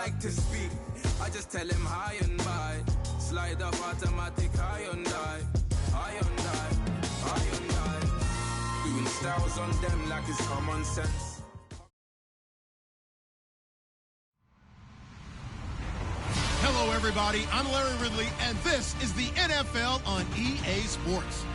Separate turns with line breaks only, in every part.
like to speak. I just tell him hi and bye. Slide off automatic, high on die. High on die, high on die. Doing styles on them like it's common sense.
Hello, everybody. I'm Larry Ridley, and this is the NFL on EA Sports.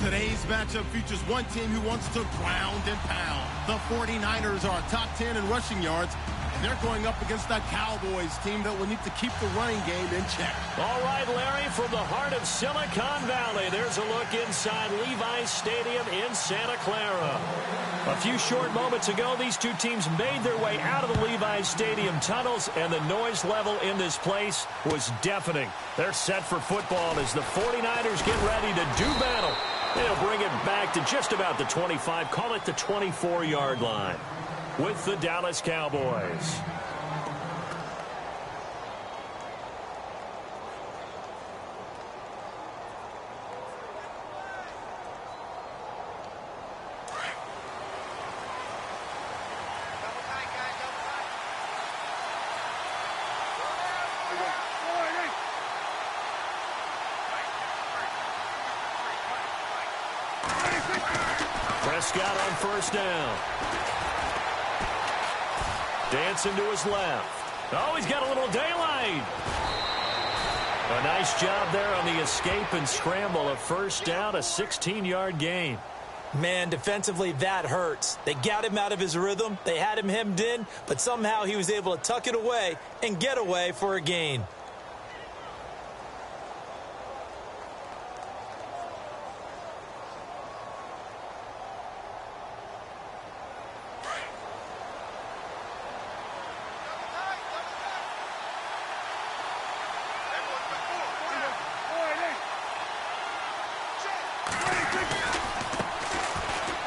Today's matchup features one team who wants to ground and pound. The 49ers are top 10 in rushing yards, and they're going up against the Cowboys team that will need to keep the running game in check.
All right, Larry, from the heart of Silicon Valley, there's a look inside Levi's Stadium in Santa Clara. A few short moments ago, these two teams made their way out of the Levi's Stadium tunnels, and the noise level in this place was deafening. They're set for football as the 49ers get ready to do battle. They'll bring it back to just about the 25, call it the 24-yard line, with the Dallas Cowboys. Prescott on first down. Dancing to his left. Oh, he's got a little daylight. A nice job there on the escape and scramble. A first down, a 16-yard gain.
Man, defensively, that hurts. They got him out of his rhythm. They had him hemmed in, but somehow he was able to tuck it away and get away for a gain.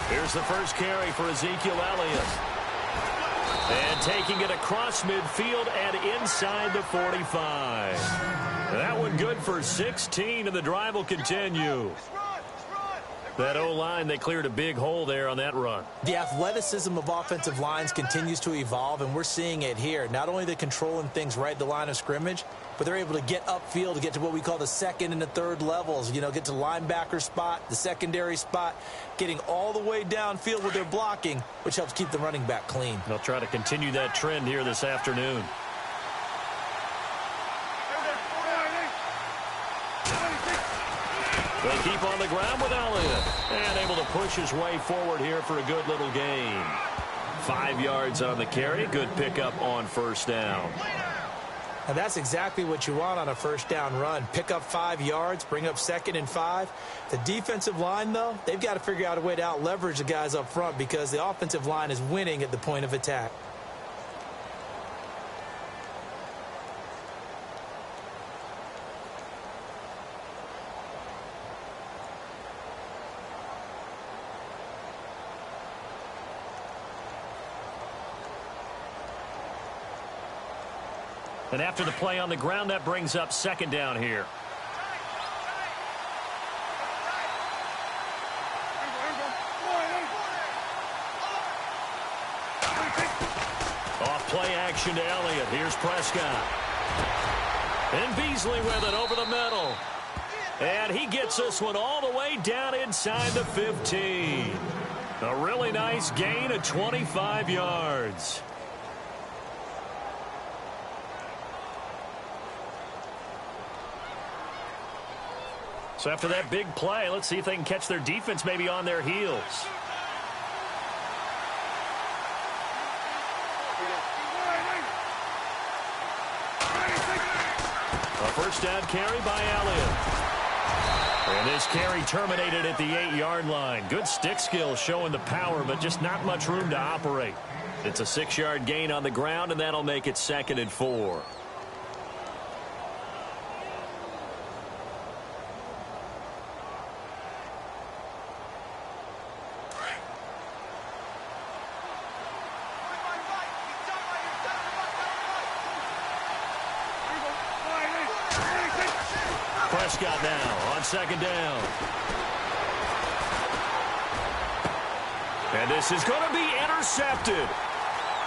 Here's the first carry for Ezekiel Elliott. And taking it across midfield and inside the 45. That one good for 16, and the drive will continue. That O-line, they cleared a big hole there on that run.
The athleticism of offensive lines continues to evolve, and we're seeing it here. Not only are they controlling things right at the line of scrimmage, but they're able to get upfield to get to what we call the second and the third levels. You know, get to linebacker spot, the secondary spot, getting all the way downfield with their blocking, which helps keep the running back clean.
They'll try to continue that trend here this afternoon. They keep on the ground with Elliott. And able to push his way forward here for a good little gain. 5 yards on the carry. Good pickup on first down.
And that's exactly what you want on a first down run. Pick up 5 yards, bring up 2nd and 5. The defensive line, though, they've got to figure out a way to out-leverage the guys up front because the offensive line is winning at the point of attack.
And after the play on the ground, that brings up second down here. Off play action to Elliott. Here's Prescott. And Beasley with it over the middle. And he gets this one all the way down inside the 15. A really nice gain of 25 yards. So after that big play, let's see if they can catch their defense maybe on their heels. A first down carry by Elliott. And this carry terminated at the 8-yard line. Good stick skill showing the power, but just not much room to operate. It's a 6-yard gain on the ground, and that'll make it 2nd and 4. Prescott now on second down. And this is going to be intercepted.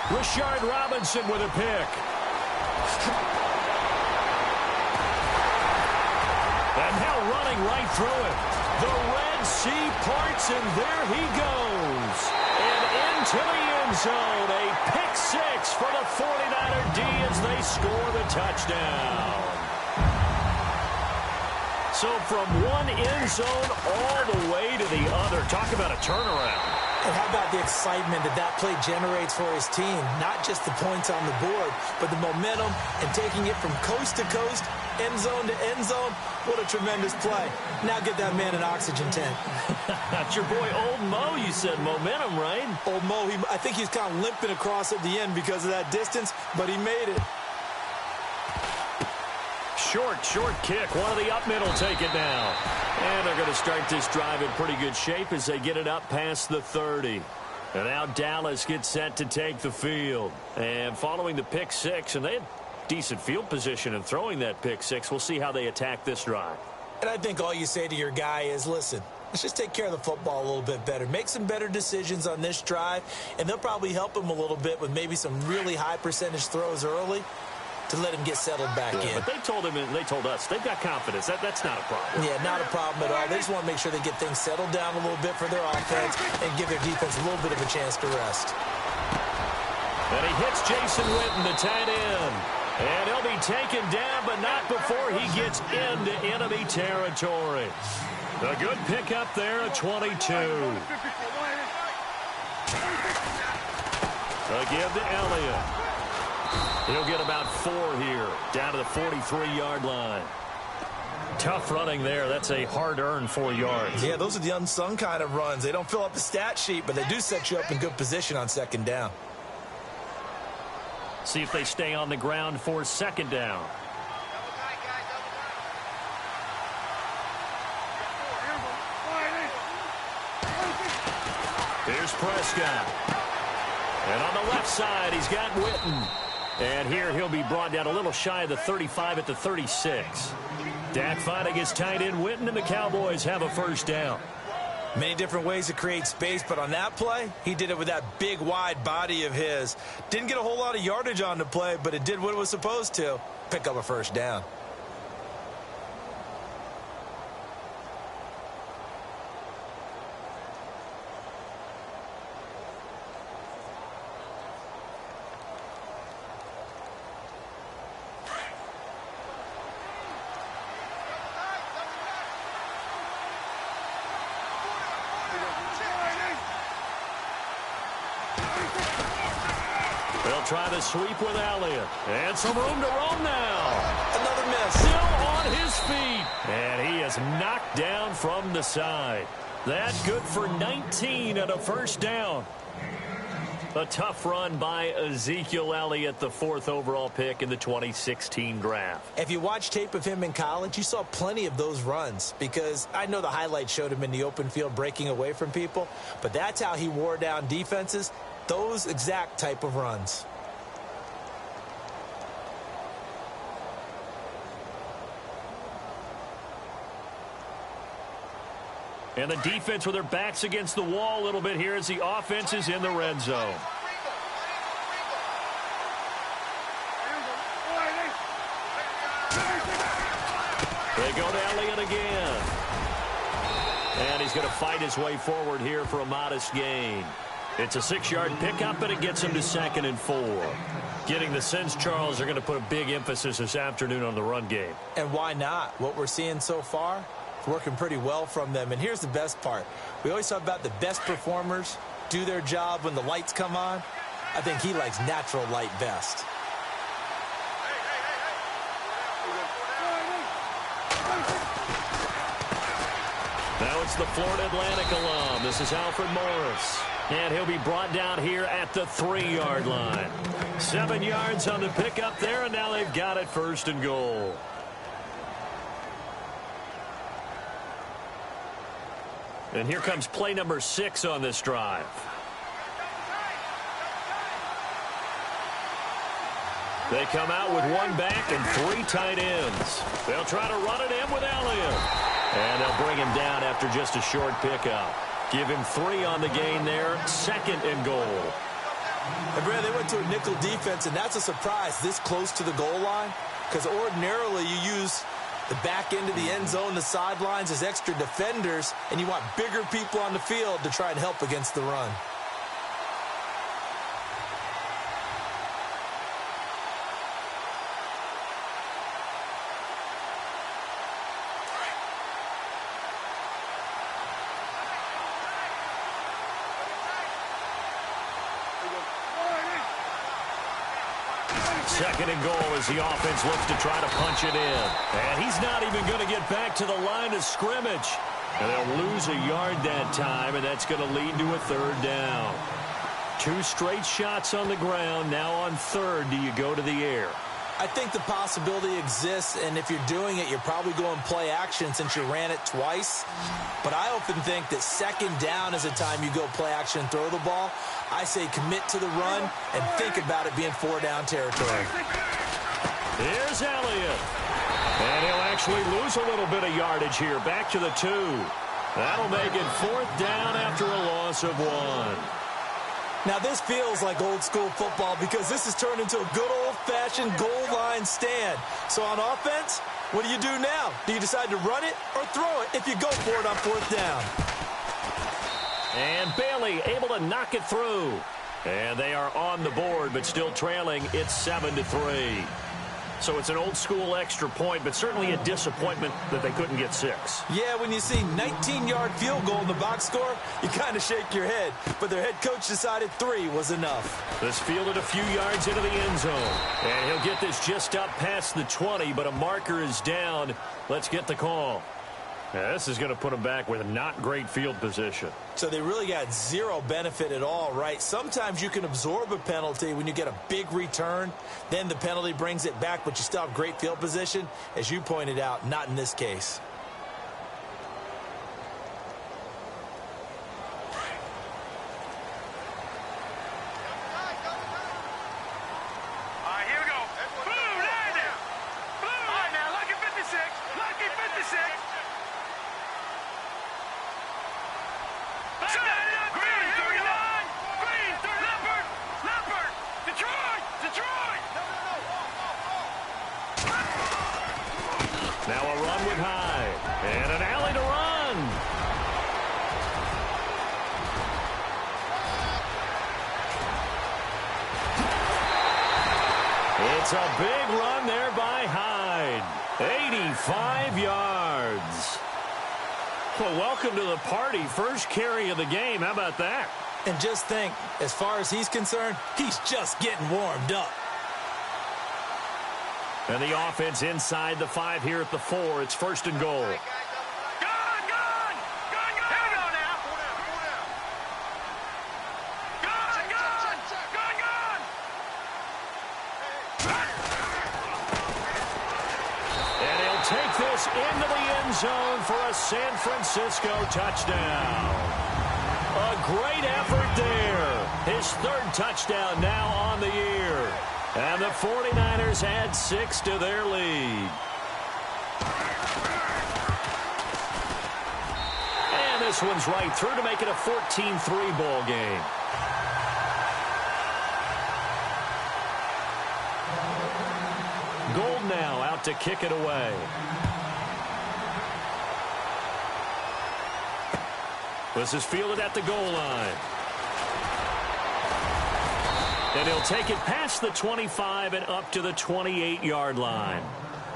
Rashard Robinson with a pick. And now running right through it. The Red Sea parts, and there he goes. And into the end zone. A pick six for the 49er D as they score the touchdown. So from one end zone all the way to the other. Talk about a turnaround.
And how about the excitement that play generates for his team? Not just the points on the board, but the momentum and taking it from coast to coast, end zone to end zone. What a tremendous play. Now get that man an oxygen tent.
That's your boy Old Mo, you said. Momentum, right?
Old Mo, I think he's kind of limping across at the end because of that distance, but he made it.
Short kick. One of the up middle take it now. And they're going to start this drive in pretty good shape as they get it up past the 30. And now Dallas gets set to take the field. And following the pick six, and they had decent field position in throwing that pick six. We'll see how they attack this drive.
And I think all you say to your guy is, listen, let's just take care of the football a little bit better. Make some better decisions on this drive, and they'll probably help him a little bit with maybe some really high percentage throws early to let him get settled back in.
But they told him, and they told us, they've got confidence. That's not a problem.
Yeah, not a problem at all. They just want to make sure they get things settled down a little bit for their offense and give their defense a little bit of a chance to rest.
And he hits Jason Witten, the tight end. And he'll be taken down, but not before he gets into enemy territory. A good pickup there, a 22. A give to Elliott. He'll get about 4 here, down to the 43-yard line. Tough running there. That's a hard-earned 4 yards.
Yeah, those are the unsung kind of runs. They don't fill up the stat sheet, but they do set you up in good position on second down.
See if they stay on the ground for second down. Here's Prescott. And on the left side, he's got Witten. And here he'll be brought down a little shy of the 35 at the 36. Dak finding his tight end Witten, and the Cowboys have a first down.
Many different ways to create space, but on that play, he did it with that big, wide body of his. Didn't get a whole lot of yardage on the play, but it did what it was supposed to. Pick up a first down.
They'll try to sweep with Elliott. And some room to roam now.
Another miss.
Still on his feet. And he is knocked down from the side. That's good for 19 and a first down. A tough run by Ezekiel Elliott, the 4th overall pick in the 2016 draft.
If you watch tape of him in college, you saw plenty of those runs, because I know the highlights showed him in the open field breaking away from people, but that's how he wore down defenses, those exact type of runs.
And the defense with their backs against the wall a little bit here as the offense is in the red zone. They go to Elliott again. And he's going to fight his way forward here for a modest gain. It's a 6-yard pickup, and it gets him to 2nd and 4. Getting the sense, Charles, are going to put a big emphasis this afternoon on the run game.
And why not? What we're seeing so far, it's working pretty well from them. And here's the best part. We always talk about the best performers do their job when the lights come on. I think he likes natural light best.
Now it's the Florida Atlantic alum. This is Alfred Morris. And he'll be brought down here at the 3-yard line. 7 yards on the pickup there, and now they've got it 1st and goal. And here comes play number 6 on this drive. They come out with 1 back and 3 tight ends. They'll try to run it in with Elliott. And they'll bring him down after just a short pickup. Give him 3 on the gain there. 2nd and goal.
And, Brad, they went to a nickel defense, and that's a surprise this close to the goal line, because ordinarily you use the back end of the end zone, the sidelines as extra defenders, and you want bigger people on the field to try and help against the run.
Second and goal as the offense looks to try to punch it in. And he's not even going to get back to the line of scrimmage. And they'll lose a yard that time, and that's going to lead to a third down. 2 straight shots on the ground. Now on third, do you go to the air?
I think the possibility exists, and if you're doing it, you're probably going play action since you ran it twice. But I often think that second down is a time you go play action and throw the ball. I say commit to the run and think about it being 4-down territory.
Here's Elliott. And he'll actually lose a little bit of yardage here. Back to the 2. That'll make it 4th down after a loss of 1.
Now, this feels like old-school football because this has turned into a good old-fashioned goal line stand. So on offense, what do you do now? Do you decide to run it or throw it if you go for it on 4th down?
And Bailey able to knock it through. And they are on the board, but still trailing. It's 7-3. So it's an old-school extra point, but certainly a disappointment that they couldn't get 6.
Yeah, when you see 19-yard field goal in the box score, you kind of shake your head. But their head coach decided 3 was enough.
This fielded a few yards into the end zone. And he'll get this just up past the 20, but a marker is down. Let's get the call. Yeah, this is going to put them back with not great field position.
So they really got zero benefit at all, right? Sometimes you can absorb a penalty when you get a big return. Then the penalty brings it back, but you still have great field position. As you pointed out, not in this case.
Now a run with Hyde. And an alley to run. It's a big run there by Hyde. 85 yards. Well, welcome to the party. First carry of the game. How about that?
And just think, as far as he's concerned, he's just getting warmed up.
And the offense inside the 5 here at the 4. It's 1st and goal. And he'll take this into the end zone for a San Francisco touchdown. A great effort there. His 3rd touchdown now on the year. And the 49ers add 6 to their lead. And this one's right through to make it a 14-3 ball game. Gold now out to kick it away. This is fielded at the goal line. And he'll take it past the 25 and up to the 28-yard line.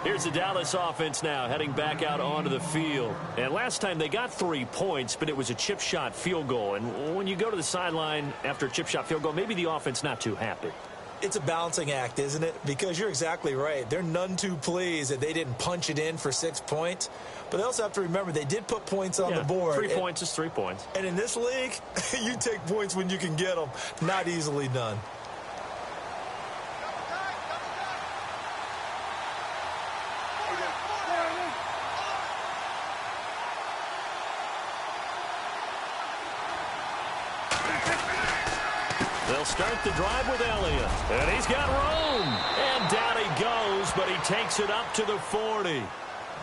Here's the Dallas offense now heading back out onto the field. And last time they got 3 points, but it was a chip shot field goal. And when you go to the sideline after a chip shot field goal, maybe the offense not too happy.
It's a balancing act, isn't it? Because you're exactly right. They're none too pleased that they didn't punch it in for 6 points. But they also have to remember they did put points on the board.
3 points is 3 points.
And in this league, you take points when you can get them. Not easily done.
They'll start the drive with Elliott. And he's got room. And down he goes, but he takes it up to the 40.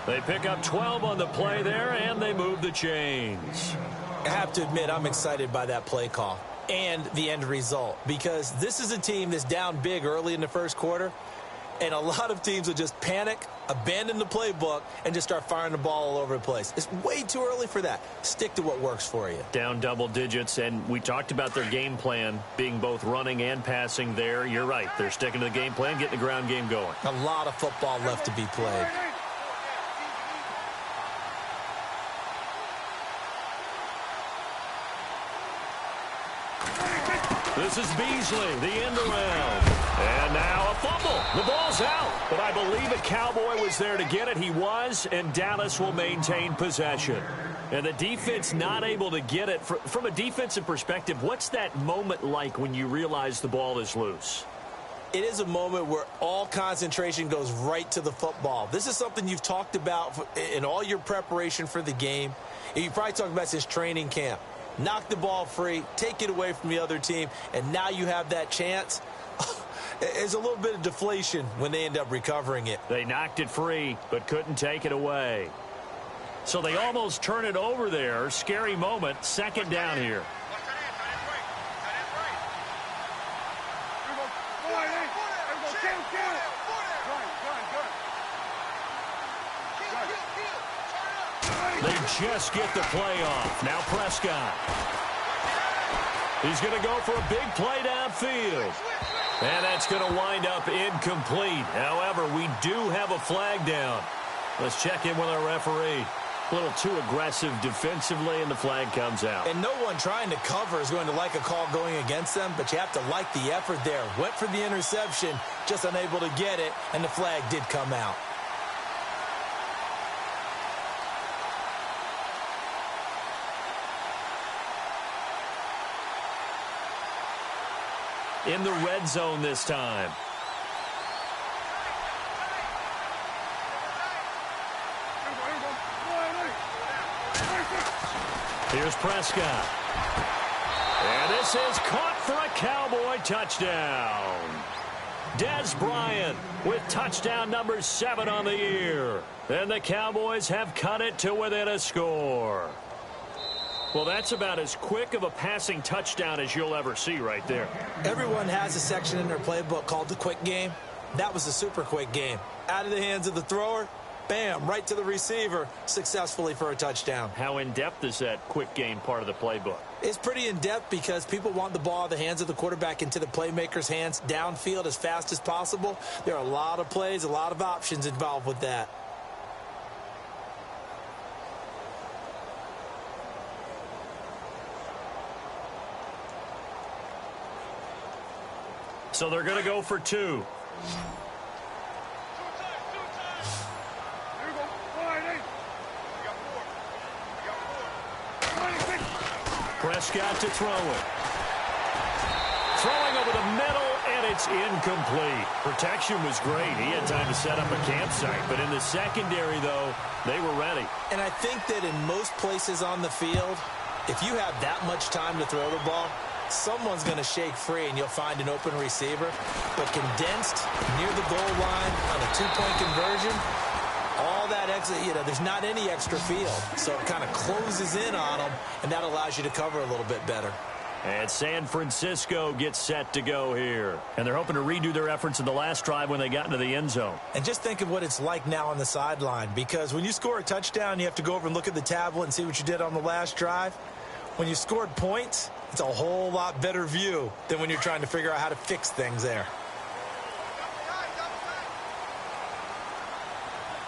They pick up 12 on the play there, and they move the chains.
I have to admit, I'm excited by that play call. and the end result, because this is a team that's down big early in the first quarter, and a lot of teams will just panic, abandon the playbook, and just start firing the ball all over the place. It's way too early for that. Stick to what works for you.
Down double digits, and we talked about their game plan being both running and passing there. You're right. They're sticking to the game plan, getting the ground game going.
A lot of football left to be played.
This is Beasley, the end around. And now a fumble. The ball's out. But I believe a Cowboy was there to get it. He was, and Dallas will maintain possession. And the defense not able to get it. From a defensive perspective, what's that moment like when you realize the ball is loose?
It is a moment where all concentration goes right to the football. This is something you've talked about in all your preparation for the game. And you probably talked about since training camp. Knock the ball free, take it away from the other team, and now you have that chance. There's a little bit of deflation when they end up recovering it.
They knocked it free, but couldn't take it away. So they almost turn it over there. Scary moment. Second down here. They just get the play off. Now Prescott. He's going to go for a big play downfield. And that's going to wind up incomplete. However, we do have a flag down. Let's check in with our referee. A little too aggressive defensively, and the flag comes out.
And no one trying to cover is going to like a call going against them, but you have to like the effort there. Went for the interception, just unable to get it, and the flag did come out.
In the red zone this time. Here's Prescott. And this is caught for a Cowboy touchdown. Dez Bryant with touchdown number 7 on the year. And the Cowboys have cut it to within a score. Well, that's about as quick of a passing touchdown as you'll ever see right there.
Everyone has a section in their playbook called the quick game. That was a super quick game. Out of the hands of the thrower, bam, right to the receiver, successfully for a touchdown.
How in-depth is that quick game part of the playbook?
It's pretty in-depth because people want the ball out of the hands of the quarterback into the playmaker's hands downfield as fast as possible. There are a lot of plays, a lot of options involved with that.
So they're going to go for 2. Prescott to throw it. Throwing over the middle, and it's incomplete. Protection was great. He had time to set up a campsite. But in the secondary, though, they were ready.
And I think that in most places on the field, if you have that much time to throw the ball, someone's going to shake free and you'll find an open receiver. But condensed near the goal line on a 2-point conversion, all that extra, there's not any extra field. So it kind of closes in on them, and that allows you to cover a little bit better.
And San Francisco gets set to go here. And they're hoping to redo their efforts in the last drive when they got into the end zone.
And just think of what it's like now on the sideline, because when you score a touchdown, you have to go over and look at the tablet and see what you did on the last drive. When you scored points, it's a whole lot better view than when you're trying to figure out how to fix things there.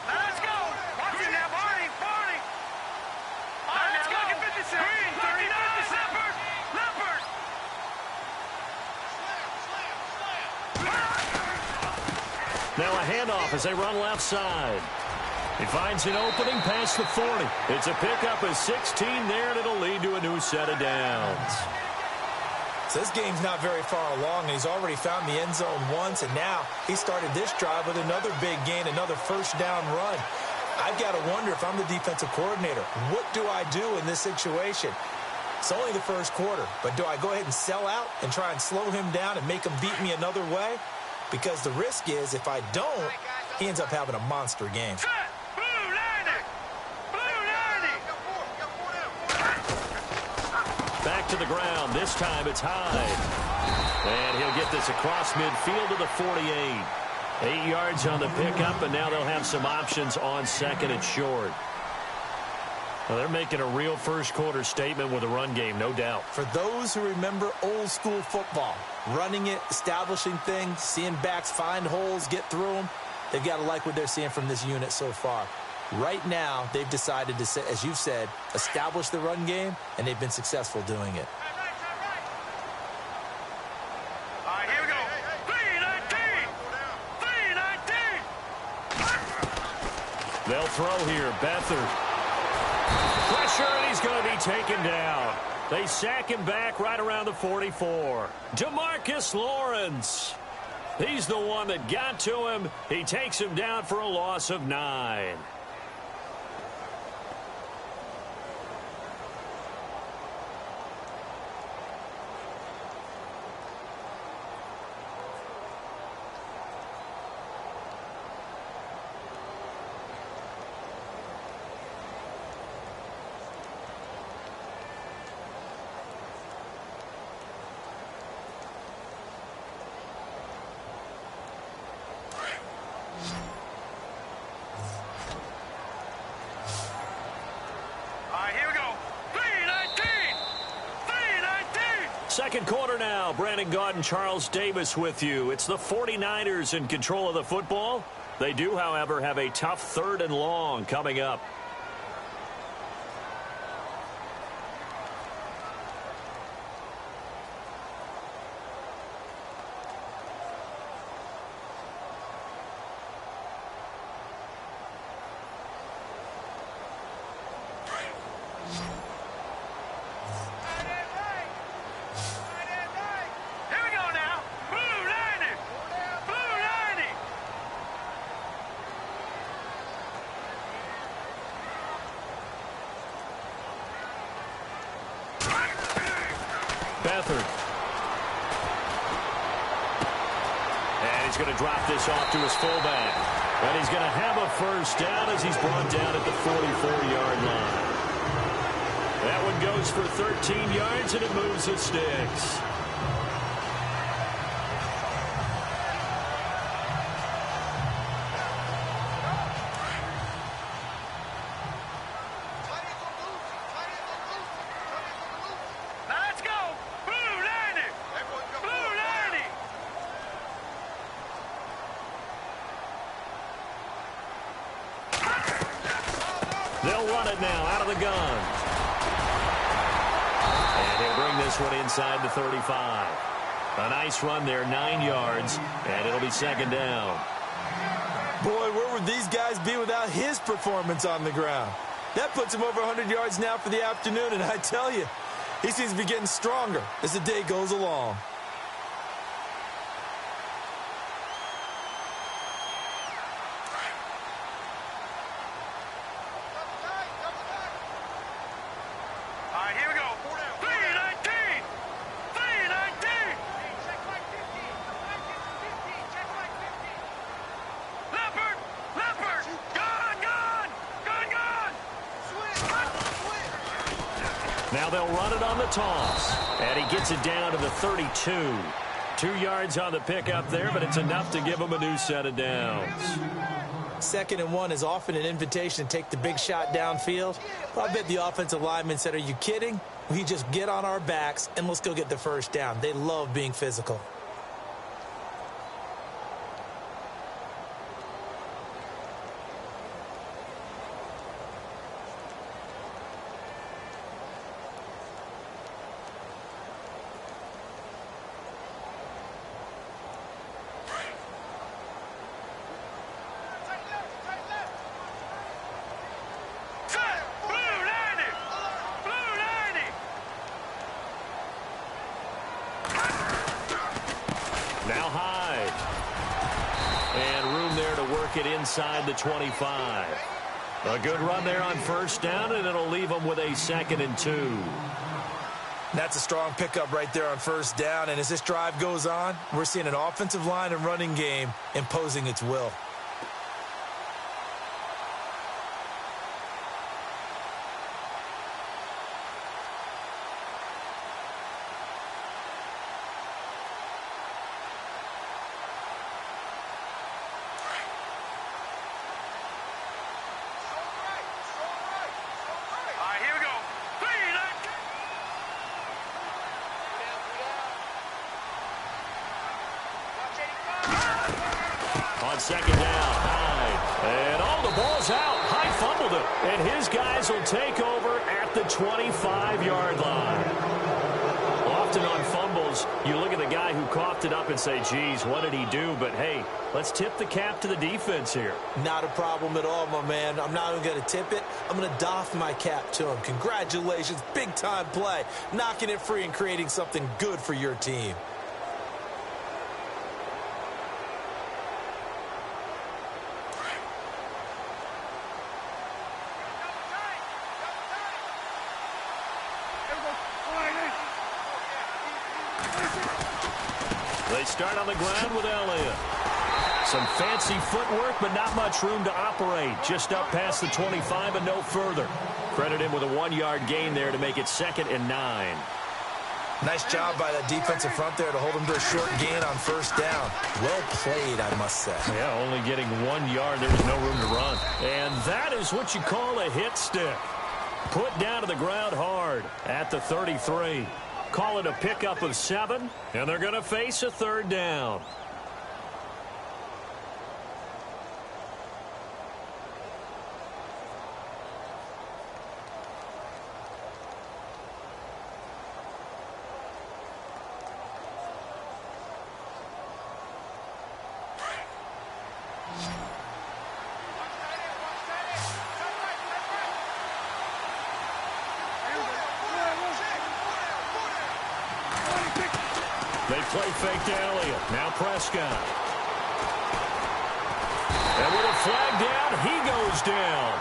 Let's go. Watch it now, Barney. Let's go. 57. 39. Leopard.
Now a handoff as they run left side. He finds an opening past the 40. It's a pickup of 16 there, and it'll lead to a new set of downs.
So this game's not very far along, and he's already found the end zone once, and now he started this drive with another big gain, another first down run. I've got to wonder if I'm the defensive coordinator, what do I do in this situation? It's only the first quarter, but do I go ahead and sell out and try and slow him down and make him beat me another way? Because the risk is if I don't, he ends up having a monster game.
Back to the ground. This time it's Hyde. And he'll get this across midfield to the 48. 8 yards on the pickup, and now they'll have some options on second and short. Well, they're making a real first-quarter statement with a run game, no doubt.
For those who remember old-school football, running it, establishing things, seeing backs find holes, get through them, they've got to like what they're seeing from this unit so far. Right now, they've decided to, as you've said, establish the run game, and they've been successful doing it.
All right, here we go. 3-19.
They'll throw here. Beathard. Pressure, and he's going to be taken down. They sack him back right around the 44. DeMarcus Lawrence. He's the one that got to him. He takes him down for a loss of 9. Second quarter now. Brandon Gaudin and Charles Davis with you. It's the 49ers in control of the football. They do, however, have a tough 3rd and long coming up. Beathard. And he's going to drop this off to his fullback. And he's going to have a first down as he's brought down at the 44-yard line. That one goes for 13 yards, and it moves the sticks. They'll run it now out of the gun. And he'll bring this one inside the 35. A nice run there, 9 yards, and it'll be second down.
Boy, where would these guys be without his performance on the ground? That puts him over 100 yards now for the afternoon, and I tell you, he seems to be getting stronger as the day goes along.
Now they'll run it on the toss. And he gets it down to the 32. 2 yards on the pickup there, but it's enough to give him a new set of downs.
2nd and 1 is often an invitation to take the big shot downfield. But I bet the offensive lineman said, are you kidding? We just get on our backs and let's go get the first down. They love being physical.
Now Hyde. And room there to work it inside the 25. A good run there on first down, and it'll leave them with a 2nd and 2.
That's a strong pickup right there on first down, and as this drive goes on, we're seeing an offensive line and running game imposing its will.
second down. And the ball's out. Hyde fumbled it. And his guys will take over at the 25-yard line. Often on fumbles, you look at the guy who coughed it up and say, geez, what did he do? But, hey, let's tip the cap to the defense here.
Not a problem at all, my man. I'm not even going to tip it. I'm going to doff my cap to him. Congratulations. Big-time play. Knocking it free and creating something good for your team.
They start on the ground with Elliott. Some fancy footwork, but not much room to operate. Just up past the 25 and no further. Credit him with a 1-yard gain there to make it 2nd and 9.
Nice job by that defensive front there to hold him to a short gain on first down. Well played, I must say.
Yeah, only getting 1 yard. There was no room to run. And that is what you call a hit stick. Put down to the ground hard at the 33. Call it a pickup of 7, and they're going to face a 3rd down. They play fake to Elliott. Now Prescott. And with a flag down, he goes down.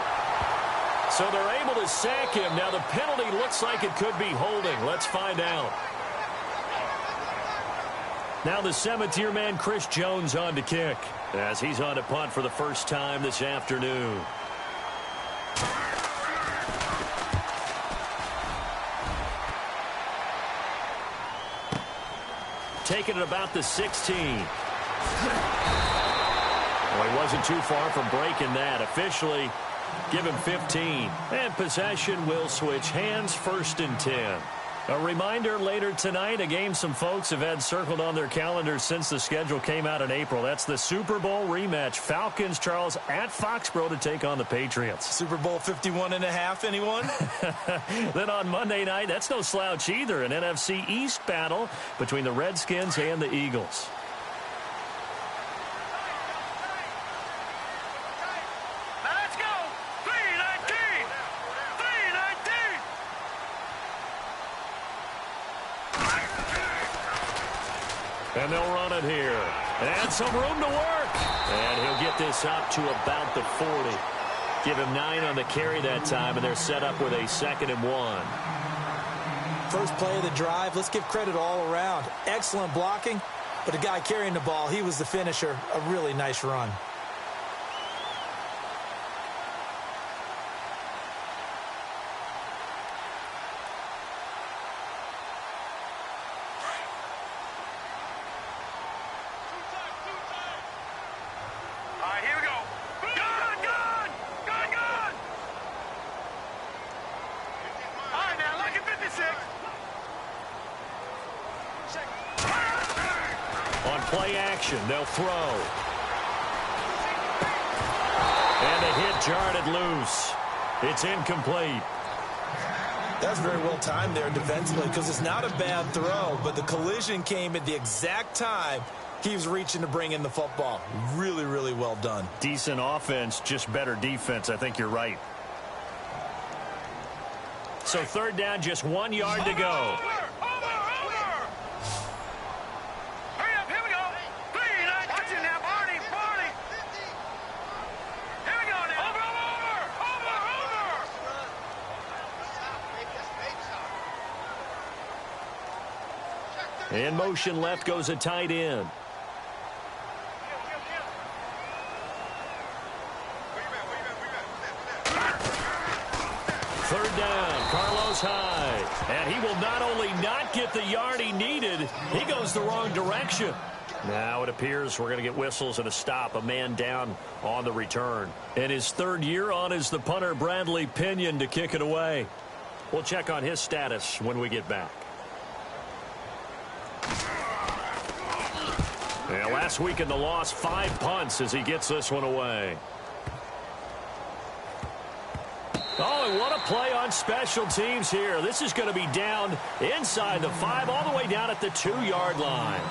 So they're able to sack him. Now the penalty looks like it could be holding. Let's find out. Now the Cemeteer man, Chris Jones, on to kick, as he's on to punt for the first time this afternoon. Taking it about the 16. Well, he wasn't too far from breaking that. Officially, give him 15. And possession will switch hands, 1st and 10. A reminder later tonight, a game some folks have had circled on their calendars since the schedule came out in April. That's the Super Bowl rematch. Falcons, Charles, at Foxborough to take on the Patriots.
Super Bowl 51.5, anyone?
Then on Monday night, that's no slouch either. An NFC East battle between the Redskins and the Eagles.
Let's go! 319! 319!
And they'll run it here. And some room to work. And he'll get this up to about the 40. Give him 9 on the carry that time, and they're set up with a 2nd and 1.
First play of the drive. Let's give credit all around. Excellent blocking, but the guy carrying the ball, he was the finisher. A really nice run.
All right, here we go. Good! All right, now, look at 56.
On play action, they'll throw. And the hit jarred it loose. It's incomplete.
That's very well timed there defensively, because it's not a bad throw, but the collision came at the exact time he was reaching to bring in the football. Really, really well done.
Decent offense, just better defense. I think you're right. So 3rd down, just 1 yard to go.
Over! Hurry up, here we go. 319. Watch it now, Barney. Here we go now. Over!
In motion left goes a tight end. Third down, Carlos Hyde. And he will not only not get the yard he needed, he goes the wrong direction. Now it appears we're going to get whistles and a stop. A man down on the return. And his 3rd year on is the punter Bradley Pinion to kick it away. We'll check on his status when we get back. Yeah, last week in the loss, 5 punts as he gets this one away. Oh, and what a play on special teams here. This is going to be down inside the 5, all the way down at the 2-yard line.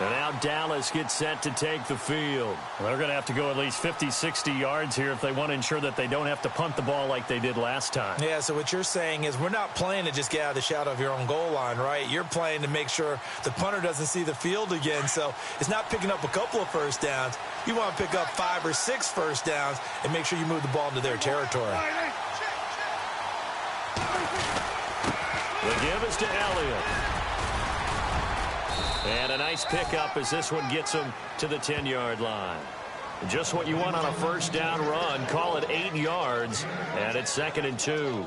And now Dallas gets set to take the field.
Well, they're going to have to go at least 50, 60 yards here if they want to ensure that they don't have to punt the ball like they did last time.
Yeah, so what you're saying is we're not playing to just get out of the shadow of your own goal line, right? You're playing to make sure the punter doesn't see the field again. So it's not picking up a couple of first downs. You want to pick up 5 or 6 first downs and make sure you move the ball into their territory.
The give is to Elliott. And a nice pickup as this one gets him to the 10-yard line. Just what you want on a first down run. Call it 8 yards, and it's 2nd and 2.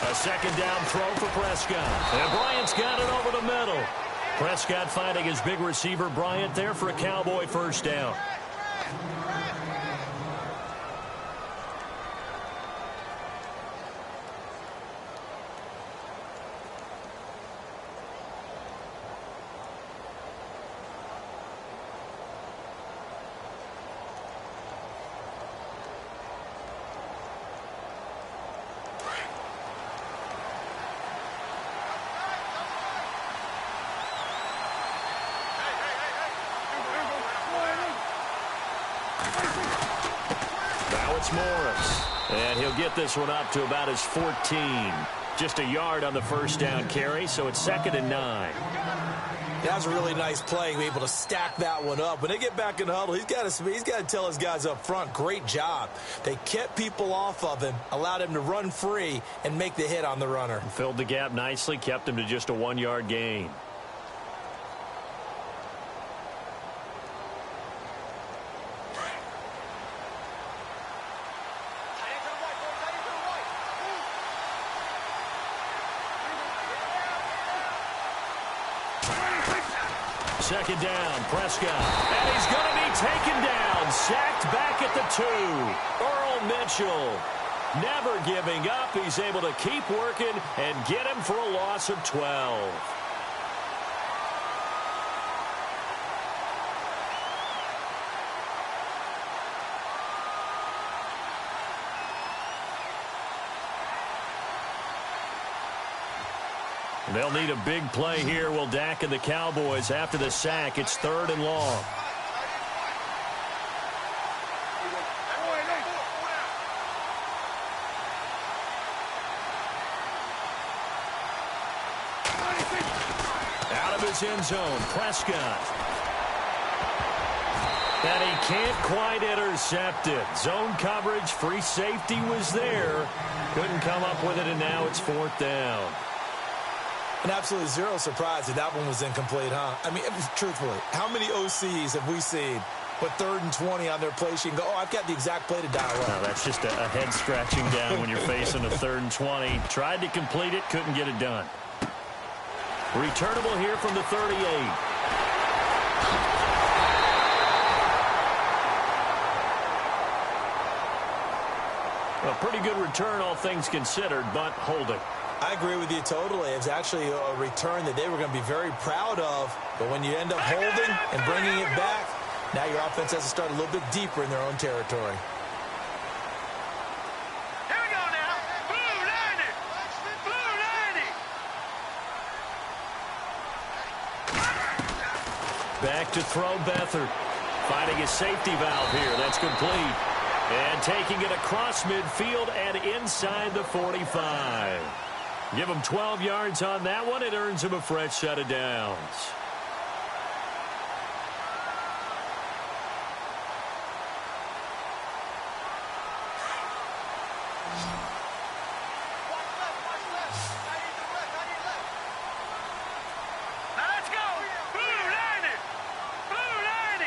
A second down throw for Prescott. And Bryant's got it over the middle. Prescott finding his big receiver Bryant there for a Cowboy first down. Morris. And he'll get this one up to about his 14. Just a yard on the first down carry, so it's 2nd and 9.
That was a really nice play, able to stack that one up. When they get back in the huddle, he's got to tell his guys up front, great job. They kept people off of him, allowed him to run free, and make the hit on the runner.
Filled the gap nicely, kept him to just a 1-yard gain. Second down, Prescott. And he's going to be taken down. Sacked back at the 2. Earl Mitchell never giving up. He's able to keep working and get him for a loss of 12. They'll need a big play here. Will Dak and the Cowboys after the sack. It's 3rd and long. Out of his end zone, Prescott. And he can't quite intercept it. Zone coverage, free safety was there. Couldn't come up with it, and now it's 4th down.
And absolutely zero surprise that one was incomplete, huh? I mean, truthfully, how many OCs have we seen with 3rd and 20 on their play sheet and go, oh, I've got the exact play to dial up?
No, that's just a head scratching down when you're facing a 3rd and 20. Tried to complete it, couldn't get it done.
Returnable here from the 38. A pretty good return, all things considered, but holding.
I agree with you totally. It's actually a return that they were going to be very proud of. But when you end up holding and bringing it back, now your offense has to start a little bit deeper in their own territory.
Here we go now. Blue 90. Blue 90.
Back to throw Beathard. Finding his safety valve here. That's complete. And taking it across midfield and inside the 45. Give him 12 yards on that one. It earns him a fresh set of downs.
let's go. Blue 90. Blue 90.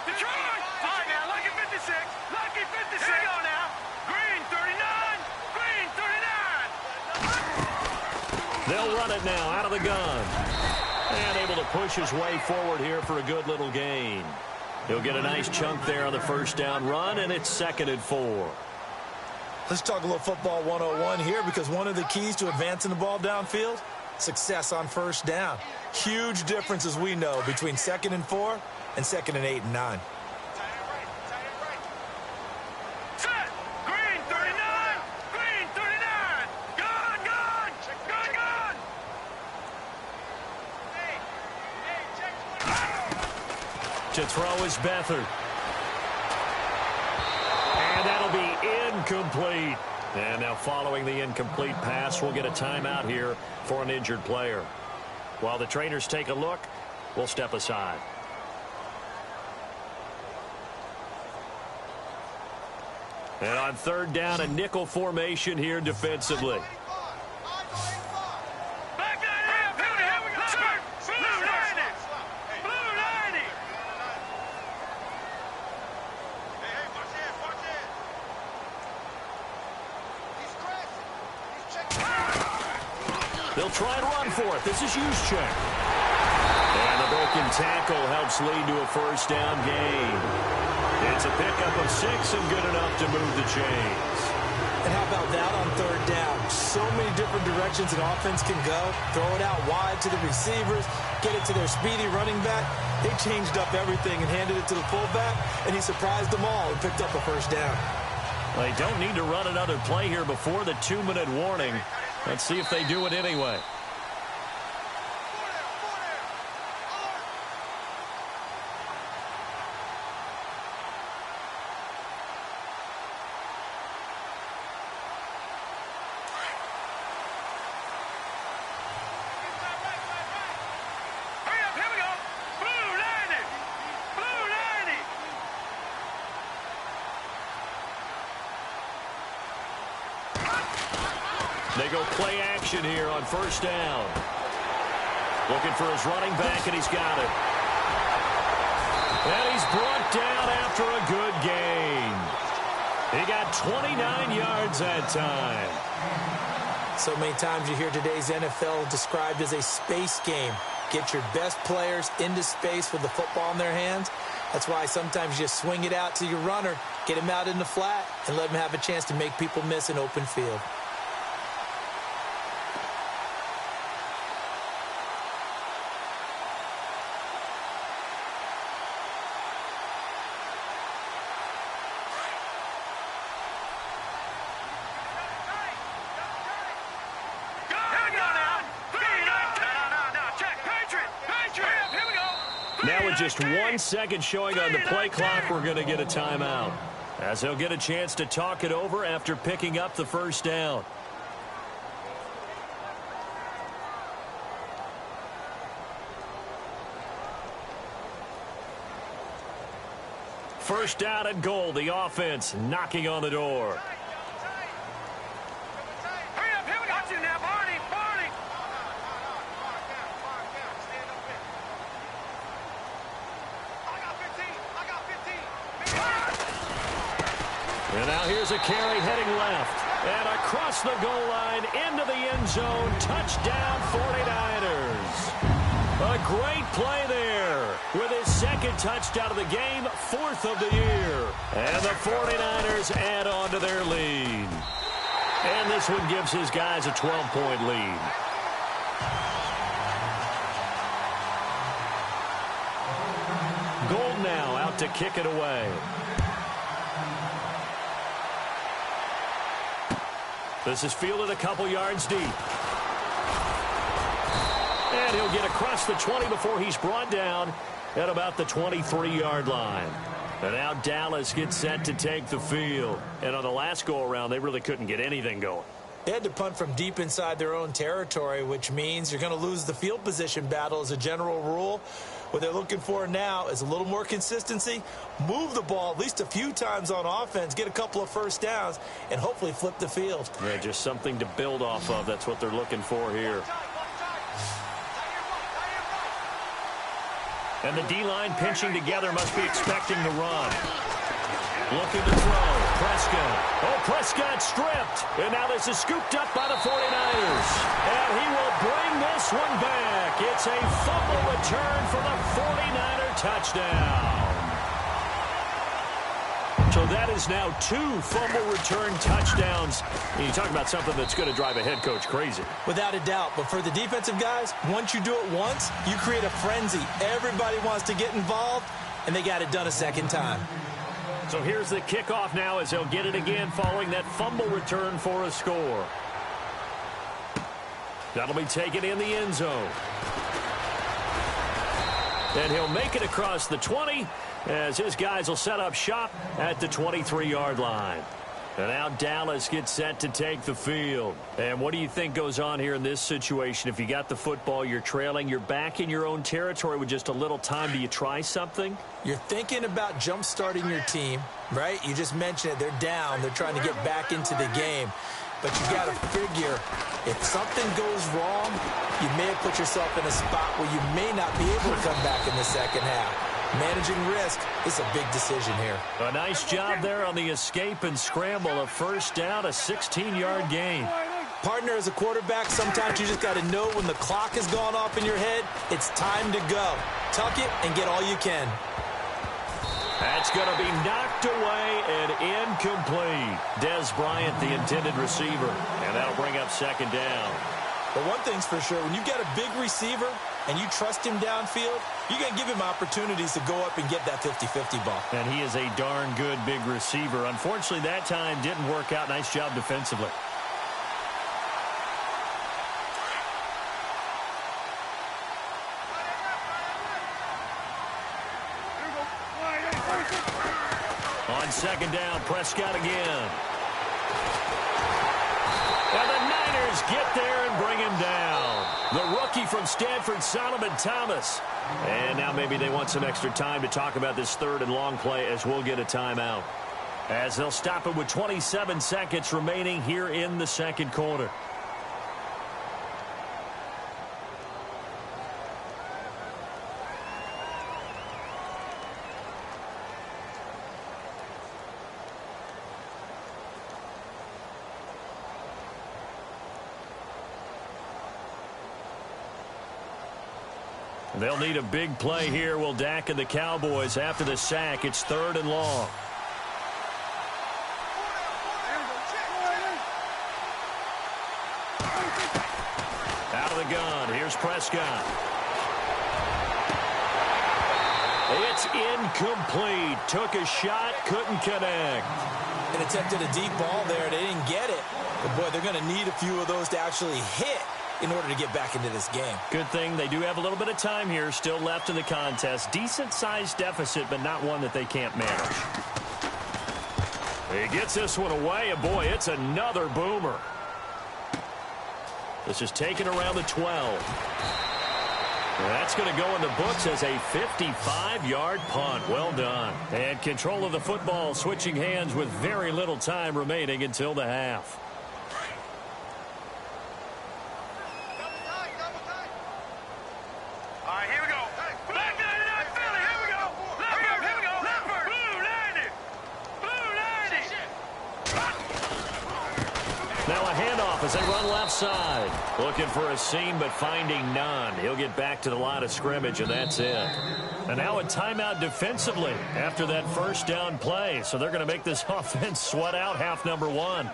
Detroit. All right, now, lucky 56. Lucky 56. Here we go now. Green 39. Green 39.
They'll run it now out of the gun. And able to push his way forward here for a good little gain. He'll get a nice chunk there on the first down run, and it's 2nd and 4.
Let's talk a little football 101 here, because one of the keys to advancing the ball downfield, success on first down. Huge difference, as we know, between 2nd and 4 and 2nd and 8 and 9.
Set. Green 39. Green 39. Gun, gun. Gun, gun.
To throw is Beathard. And that'll be incomplete. And now following the incomplete pass, we'll get a timeout here for an injured player. While the trainers take a look, we'll step aside. And on 3rd down, a nickel formation here defensively.
Back that up. Here we go. Blue 90. Blue 90. Hey, watch this. Watch this. He's crashing.
They'll try and run for it. This is Juszczyk. And the broken tackle helps lead to a first down gain. It's a pickup of 6 and good enough to move the chains.
And how about that on 3rd down? So many different directions an offense can go. Throw it out wide to the receivers, get it to their speedy running back. They changed up everything and handed it to the fullback, and he surprised them all and picked up a first down.
They don't need to run another play here before the 2-minute warning. Let's see if they do it anyway. They go play action here on first down. Looking for his running back, and he's got it. And he's brought down after a good gain. He got 29 yards that time.
So many times you hear today's NFL described as a space game. Get your best players into space with the football in their hands. That's why sometimes you just swing it out to your runner, get him out in the flat, and let him have a chance to make people miss an open field.
Now with just 1 second showing on the play clock, we're going to get a timeout, as he'll get a chance to talk it over after picking up the first down. First down and goal, the offense knocking on the door. And now here's a carry heading left. And across the goal line into the end zone. Touchdown 49ers. A great play there with his second touchdown of the game, 4th of the year. And the 49ers add on to their lead. And this one gives his guys a 12-point lead. Gold now out to kick it away. This is fielded a couple yards deep. And he'll get across the 20 before he's brought down at about the 23-yard line. And now Dallas gets set to take the field. And on the last go-around, they really couldn't get anything going.
They had to punt from deep inside their own territory, which means you're going to lose the field position battle as a general rule. What they're looking for now is a little more consistency, move the ball at least a few times on offense, get a couple of first downs, and hopefully flip the field.
Yeah, just something to build off of. That's what they're looking for here. And the D-line pinching together must be expecting the run. Looking to throw. Prescott. Oh, Prescott stripped. And now this is scooped up by the 49ers. And he will bring this one back. It's a fumble return for the 49er touchdown. So that is now 2 fumble return touchdowns. And you talk about something that's going to drive a head coach crazy.
Without a doubt. But for the defensive guys, once you do it once, you create a frenzy. Everybody wants to get involved, and they got it done a second time.
So here's the kickoff now as they'll get it again following that fumble return for a score. That'll be taken in the end zone. And he'll make it across the 20 as his guys will set up shop at the 23-yard line. And now Dallas gets set to take the field. And what do you think goes on here in this situation? If you got the football, you're trailing, you're back in your own territory with just a little time. Do you try something?
You're thinking about jump-starting your team, right? You just mentioned it. They're down. They're trying to get back into the game. But you got to figure, if something goes wrong, you may have put yourself in a spot where you may not be able to come back in the second half. Managing risk is a big decision here.
A nice job there on the escape and scramble. A first down, a 16-yard gain.
Partner, as a quarterback, sometimes you just got to know when the clock has gone off in your head, it's time to go. Tuck it and get all you can.
That's going to be knocked away and incomplete. Dez Bryant, the intended receiver. And that'll bring up second down.
But one thing's for sure, when you've got a big receiver and you trust him downfield, you're going to give him opportunities to go up and get that 50-50 ball.
And he is a darn good big receiver. Unfortunately, that time didn't work out. Nice job defensively. On second down, Prescott again. And the Niners get there and bring him down. The rookie from Stanford, Solomon Thomas. And now maybe they want some extra time to talk about this third and long play as we'll get a timeout. As they'll stop it with 27 seconds remaining here in the second quarter. They'll need a big play here. Will Dak and the Cowboys after the sack. It's third and long. Out of the gun. Here's Prescott. It's incomplete. Took a shot. Couldn't connect.
And attempted a deep ball there. They didn't get it. But, boy, they're going to need a few of those to actually hit in order to get back into this game.
Good thing they do have a little bit of time here still left in the contest. Decent-sized deficit, but not one that they can't manage. He gets this one away, and boy, it's another boomer. This is taken around the 12. That's going to go in the books as a 55-yard punt. Well done. And control of the football switching hands with very little time remaining until the half. As they run left side. Looking for a seam, but finding none. He'll get back to the line of scrimmage, and that's it. And now a timeout defensively after that first down play. So they're going to make this offense sweat out half number one.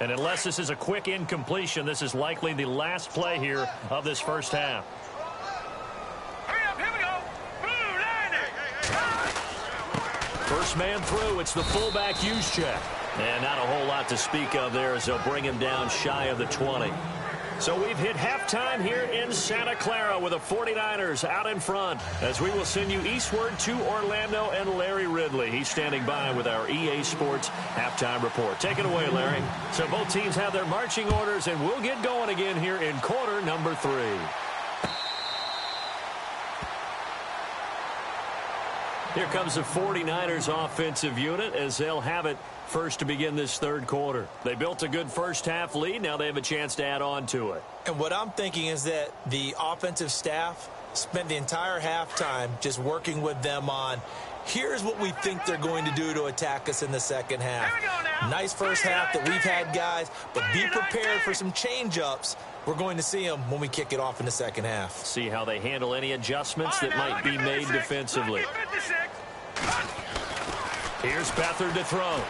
And unless this is a quick incompletion, this is likely the last play here of this first half.
Hurry up, here we go.
First man through, it's the fullback use check. And not a whole lot to speak of there as they'll bring him down shy of the 20. So we've hit halftime here in Santa Clara with the 49ers out in front as we will send you eastward to Orlando and Larry Ridley. He's standing by with our EA Sports halftime report. Take it away, Larry. So both teams have their marching orders, and we'll get going again here in quarter number 3. Here comes the 49ers offensive unit as they'll have it first to begin this third quarter. They built a good first half lead. Now they have a chance to add on to it.
And what I'm thinking is that the offensive staff spent the entire halftime just working with them on, here's what we think they're going to do to attack us in the second half. Nice first half that we've had, guys, but be prepared for some change-ups. We're going to see them when we kick it off in the second half.
See how they handle any adjustments that might be made defensively. Here's Beathard to throw.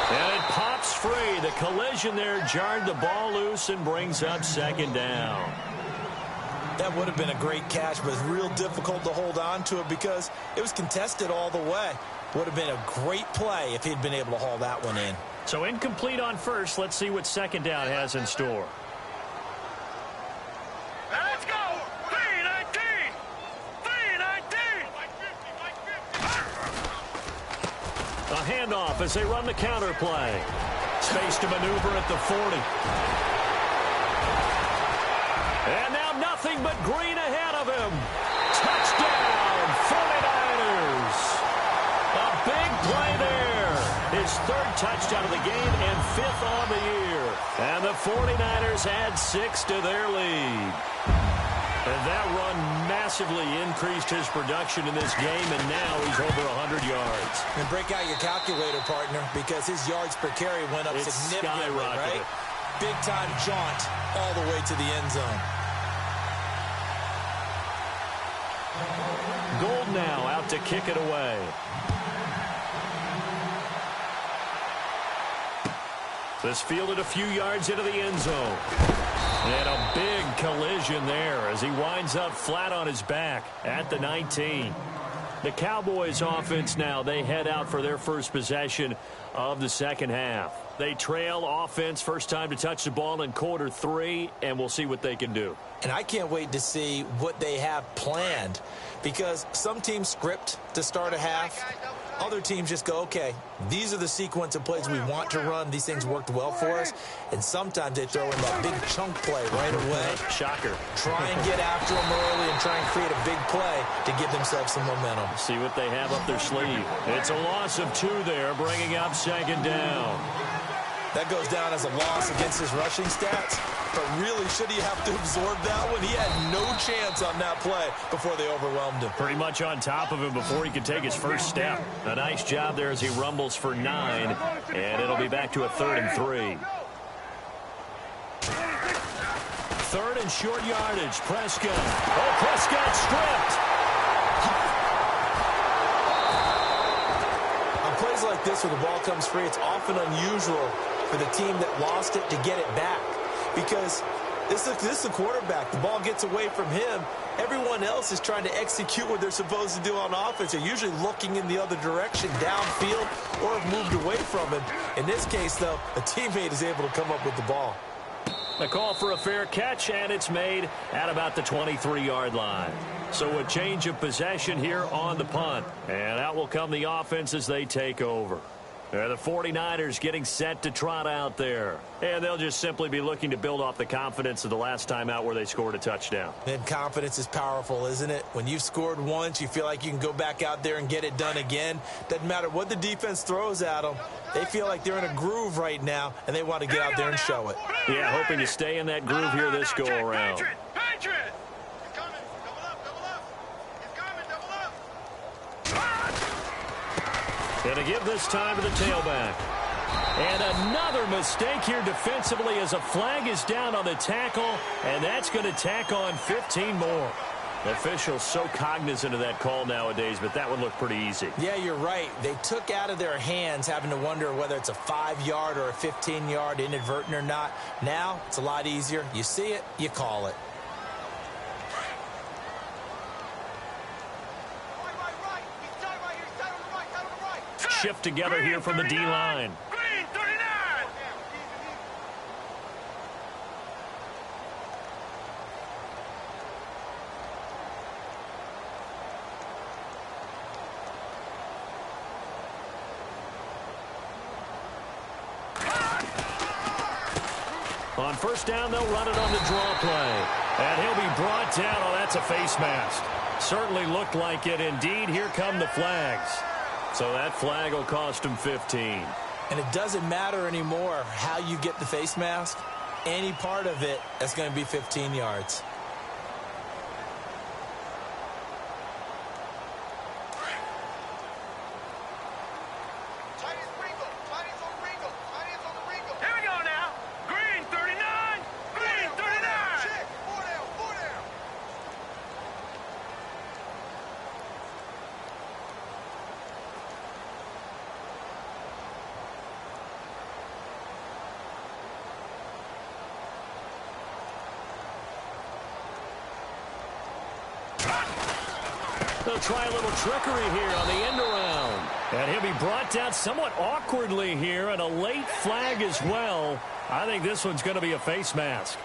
And it pops free. The collision there jarred the ball loose and brings up second down.
That would have been a great catch, but it's real difficult to hold on to it because it was contested all the way. Would have been a great play if he'd been able to haul that one in.
So incomplete on first. Let's see what second down has in store.
Let's go! 319! 319!
A handoff as they run the counter play. Space to maneuver at the 40. And now nothing but green ahead of him. Touchdown, 49ers. A big play there. His third touchdown of the game and 5th on the year. And the 49ers add 6 to their lead. And that run massively increased his production in this game, and now he's over 100 yards.
And break out your calculator, partner, because his yards per carry went up significantly, right? Big-time jaunt all the way to the end zone.
Gold now out to kick it away. This fielded a few yards into the end zone. And a big collision there as he winds up flat on his back at the 19. The Cowboys offense now, they head out for their first possession of the second half. They trail offense first time to touch the ball in quarter 3, and we'll see what they can do.
And I can't wait to see what they have planned because some teams script to start a half. Other teams just go, okay, these are the sequence of plays we want to run. These things worked well for us. And sometimes they throw in that big chunk play right away.
Shocker.
Try and get after them early and try and create a big play to give themselves some momentum.
See what they have up their sleeve. It's a loss of 2 there, bringing up second down.
That goes down as a loss against his rushing stats. But really, should he have to absorb that one? He had no chance on that play before they overwhelmed him.
Pretty much on top of him before he could take his first step. A nice job there as he rumbles for 9. And it'll be back to a 3rd and 3. 3rd and short yardage. Prescott. Oh, Prescott stripped.
On plays like this where the ball comes free, it's often unusual for the team that lost it to get it back. Because this is the quarterback. The ball gets away from him. Everyone else is trying to execute what they're supposed to do on offense. They're usually looking in the other direction, downfield, or have moved away from him. In this case, though, a teammate is able to come up with the ball.
A call for a fair catch, and it's made at about the 23-yard line. So a change of possession here on the punt. And out will come the offense as they take over. The 49ers getting set to trot out there. And they'll just simply be looking to build off the confidence of the last time out where they scored a touchdown.
And confidence is powerful, isn't it? When you've scored once, you feel like you can go back out there and get it done again. Doesn't matter what the defense throws at them. They feel like they're in a groove right now, and they want to get out there and show it.
Yeah, hoping to stay in that groove here this go-around.
Patriot! He's coming. Double up. He's coming. Double up.
And to give this time to the tailback. And another mistake here defensively as a flag is down on the tackle, and that's going to tack on 15 more. Officials so cognizant of that call nowadays, but that one looked pretty easy.
Yeah, you're right. They took out of their hands having to wonder whether it's a 5-yard or a 15-yard inadvertent or not. Now, it's a lot easier. You see it, you call it.
Shift together here from the D-line.
Green 39.
On first down, they'll run it on the draw play. And he'll be brought down. Oh, that's a face mask. Certainly looked like it. Indeed, here come the flags. So that flag will cost him 15.
And it doesn't matter anymore how you get the face mask. Any part of it, that's going to be 15 yards.
They'll try a little trickery here on the end around. And he'll be brought down somewhat awkwardly here, and a late flag as well. I think this one's going to be a face mask.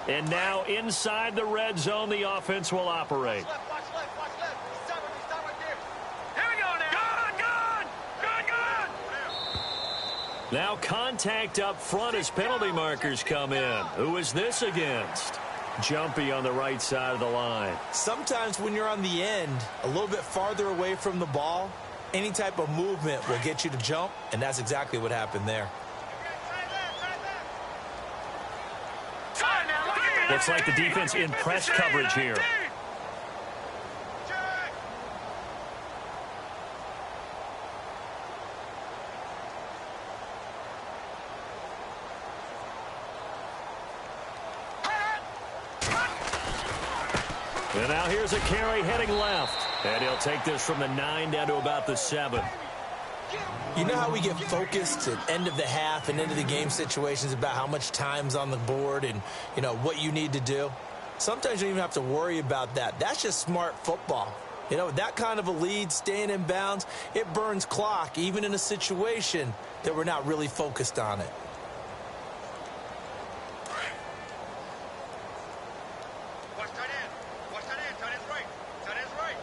And now inside the red zone, the offense will operate.
Watch left, watch left. He's stopping right there. Here we go now. Good.
Now contact up front as penalty markers come in. Who is this against? Jumpy on the right side of the line.
Sometimes when you're on the end, a little bit farther away from the ball, any type of movement will get you to jump, and that's exactly what happened there.
Looks like the defense in press coverage here. And now here's a carry heading left. And he'll take this from the 9 down to about the 7.
You know how we get focused at end of the half and into the game situations about how much time's on the board and, you know, what you need to do? Sometimes you don't even have to worry about that. That's just smart football. You know, that kind of a lead, staying in bounds, it burns clock, even in a situation that we're not really focused on it.
Watch tight end. Watch tight end. Tight end's right. Tight end's right.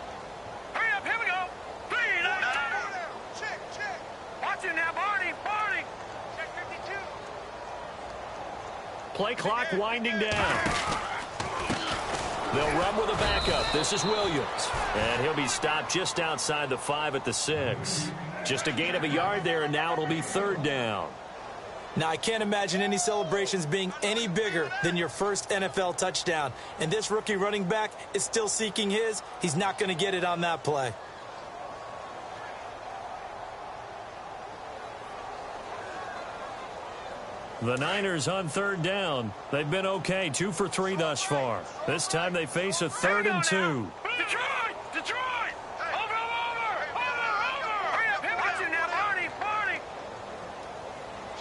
Hurry up. Here we go. Check. Watch it now, Barney. Check 52.
Play clock winding down. They'll run with a backup. This is Williams. And he'll be stopped just outside the 5 at the 6. Just a gain of a yard there, and now it'll be 3rd down.
Now, I can't imagine any celebrations being any bigger than your first NFL touchdown. And this rookie running back is still seeking his. He's not going to get it on that play.
The Niners on 3rd down. They've been okay, 2 for 3 thus far. This time they face a 3rd and 2.
Detroit! Over! Hurry up, watch it now, Barney!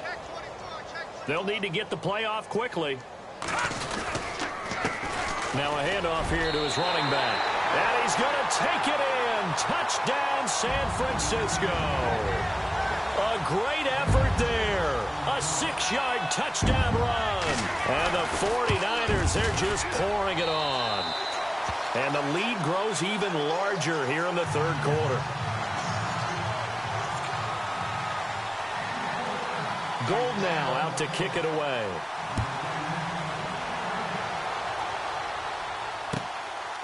Check 24,
They'll need to get the play off quickly. Now a handoff here to his running back. And he's going to take it in. Touchdown, San Francisco. A great effort there. A 6-yard touchdown run. And the 49ers, they're just pouring it on. And the lead grows even larger here in the 3rd quarter. Gold now out to kick it away.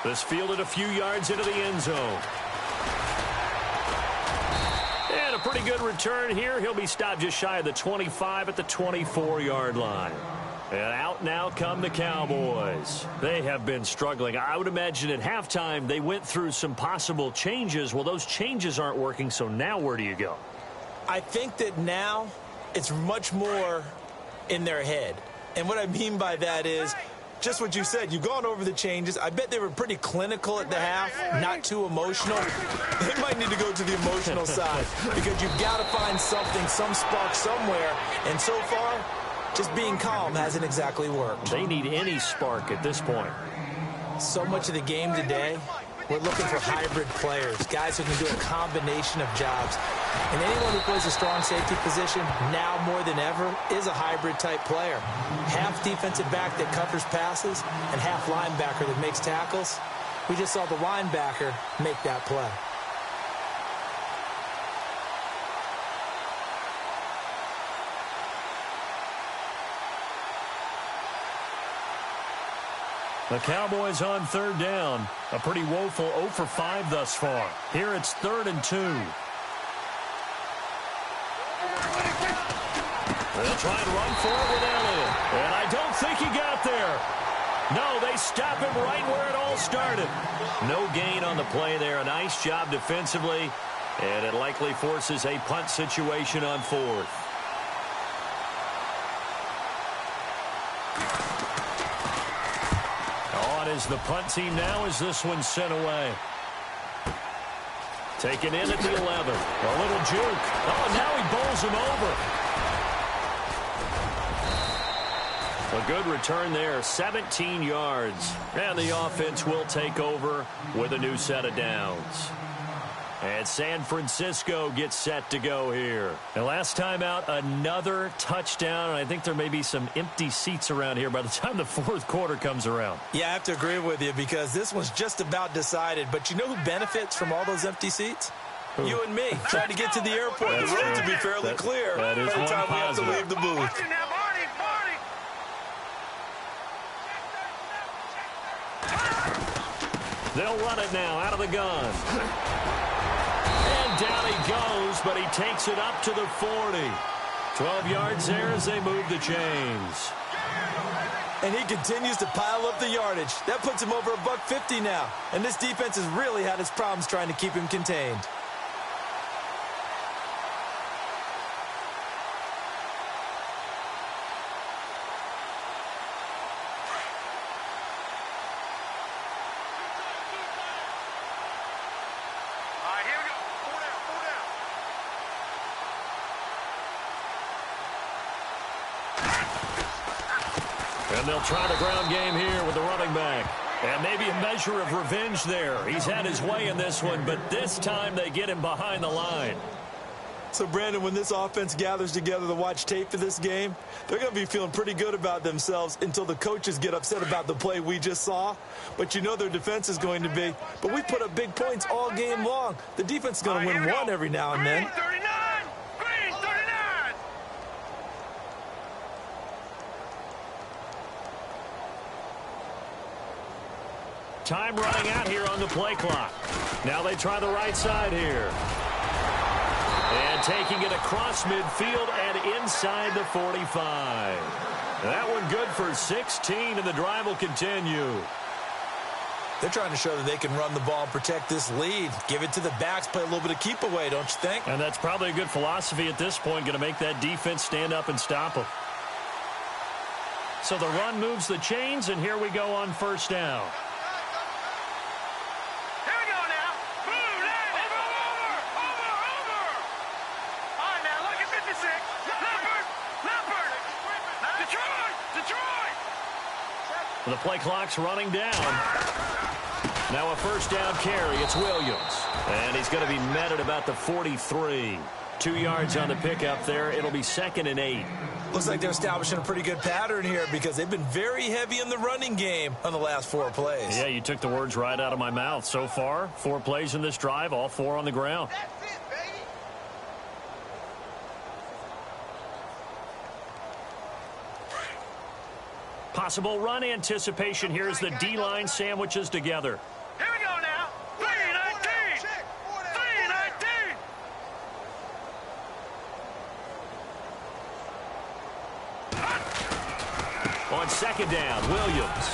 This fielded a few yards into the end zone. And a pretty good return here. He'll be stopped just shy of the 25 at the 24-yard line. And out now come the Cowboys. They have been struggling. I would imagine at halftime they went through some possible changes. Well, those changes aren't working, so now where do you go?
I think that now it's much more in their head. And what I mean by that is just what you said. You've gone over the changes. I bet they were pretty clinical at the half, not too emotional. They might need to go to the emotional side because you've got to find something, some spark somewhere. And so far, just being calm hasn't exactly worked.
They need any spark at this point.
So much of the game today We're looking for hybrid players, guys who can do a combination of jobs. And anyone who plays a strong safety position, now more than ever, is a hybrid-type player. Half defensive back that covers passes and half linebacker that makes tackles. We just saw the linebacker make that play.
The Cowboys on third down. A pretty woeful 0 for 5 thus far. Here it's 3rd and 2. They'll try and run for it with Elliott. And I don't think he got there. No, they stop him right where it all started. No gain on the play there. A nice job defensively. And it likely forces a punt situation on 4th. Is the punt team now as this one's sent away. Taken in at the 11. A little juke. Oh, now he bowls him over. A good return there, 17 yards. And the offense will take over with a new set of downs. And San Francisco gets set to go here. And last time out, another touchdown. And I think there may be some empty seats around here by the time the 4th quarter comes around.
Yeah, I have to agree with you because this one's just about decided. But you know who benefits from all those empty seats? Who? You and me, trying to get to the airport.
That's
the road
true.
to be fairly clear
that is
by the time we have to
positive.
leave the booth.
They'll run it now out of the gun. Down he goes, but he takes it up to the 40. 12 yards there as they move the chains.
And he continues to pile up the yardage. That puts him over $150 now. And this defense has really had its problems trying to keep him contained.
And they'll try the ground game here with the running back. And maybe a measure of revenge there. He's had his way in this one, but this time they get him behind the line.
So, Brandon, when this offense gathers together to watch tape for this game, they're going to be feeling pretty good about themselves until the coaches get upset about the play we just saw. But you know their defense is going to be. But we put up big points all game long. The defense is going to win one every now and then.
Time running out here on the play clock. Now they try the right side here. And taking it across midfield and inside the 45. That one good for 16, and the drive will continue.
They're trying to show that they can run the ball and protect this lead. Give it to the backs, play a little bit of keep away, don't you think?
And that's probably a good philosophy at this point, going to make that defense stand up and stop them. So the run moves the chains, and here we go on 1st down. The play clock's running down. Now a 1st down carry. It's Williams. And he's going to be met at about the 43. 2 yards on the pickup there. It'll be 2nd and 8.
Looks like they're establishing a pretty good pattern here because they've been very heavy in the running game on the last 4 plays.
Yeah, you took the words right out of my mouth. So far, 4 plays in this drive, all 4 on the ground. Possible run anticipation here as the D-line sandwiches together.
Here we go now. 3-19. 3-19.
On 2nd down, Williams.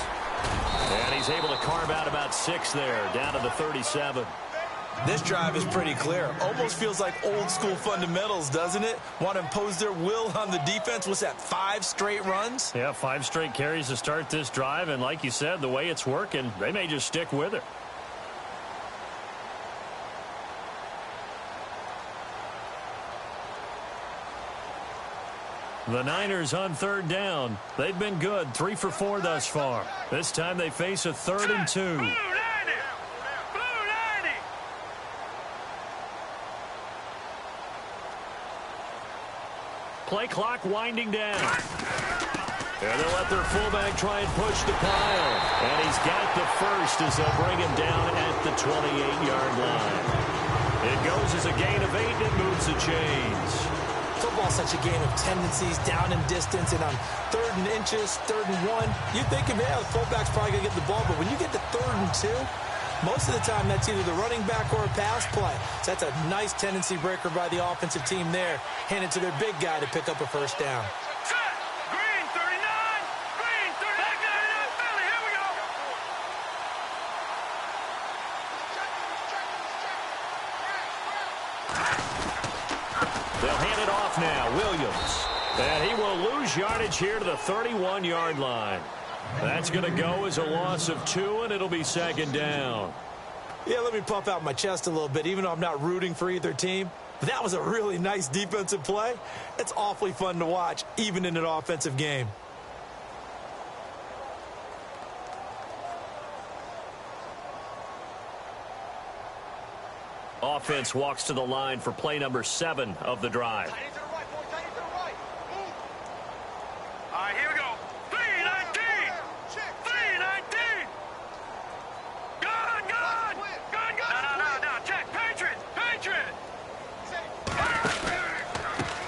And he's able to carve out about 6 there, down to the 37.
This drive is pretty clear. Almost feels like old school fundamentals, doesn't it? Want to impose their will on the defense. What's that, 5 straight runs?
Yeah, 5 straight carries to start this drive. And like you said, the way it's working, they may just stick with it. The Niners on 3rd down. They've been good, 3 for 4 thus far. This time they face a 3rd and 2.
Blue 90. Blue
Play clock winding down. And they'll let their fullback try and push the pile. And he's got the first as they'll bring him down at the 28-yard line. It goes as a gain of 8, and it moves the chains.
Football's such a game of tendencies, down in distance, and on 3rd and inches, 3rd and 1, you think, yeah, the fullback's probably going to get the ball, but when you get to 3rd and 2, most of the time that's either the running back or a pass play. So that's a nice tendency breaker by the offensive team there. Hand it to their big guy to pick up a first down.
Green 39. Green 39. Philly, here we go.
They'll hand it off now. Williams. And he will lose yardage here to the 31-yard line. That's going to go as a loss of 2, and it'll be 2nd down.
Yeah, let me puff out my chest a little bit, even though I'm not rooting for either team. But that was a really nice defensive play. It's awfully fun to watch, even in an offensive game.
Offense walks to the line for play number 7 of the drive.
All right, here we go. 319. 319. Gun. No. Check. Patriot.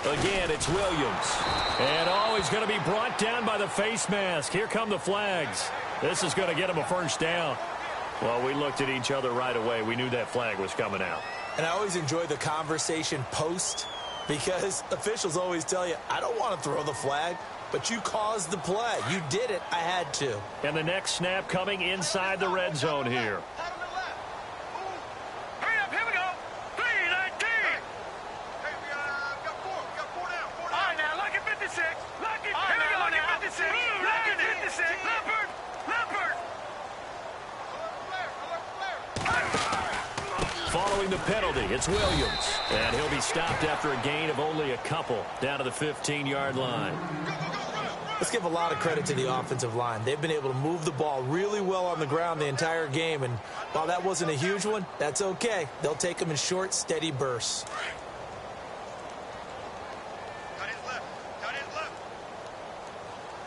Again, it's Williams. And, he's going to be brought down by the face mask. Here come the flags. This is going to get him a first down. Well, we looked at each other right away. We knew that flag was coming out.
And I always enjoy the conversation post because officials always tell you, I don't want to throw the flag, but you caused the play. You did it. I had to.
And the next snap coming inside the red zone here.
Hurry up, here we go. 319. Hey, we got 4. We got 4 now. All right, now, Lucky 56. Lucky 56. Lucky 56. Leopard.
Following the penalty, it's Williams. And he'll be stopped after a gain of only a couple down to the 15-yard line.
Let's give a lot of credit to the offensive line. They've been able to move the ball really well on the ground the entire game. And while that wasn't a huge one, that's okay. They'll take them in short, steady bursts.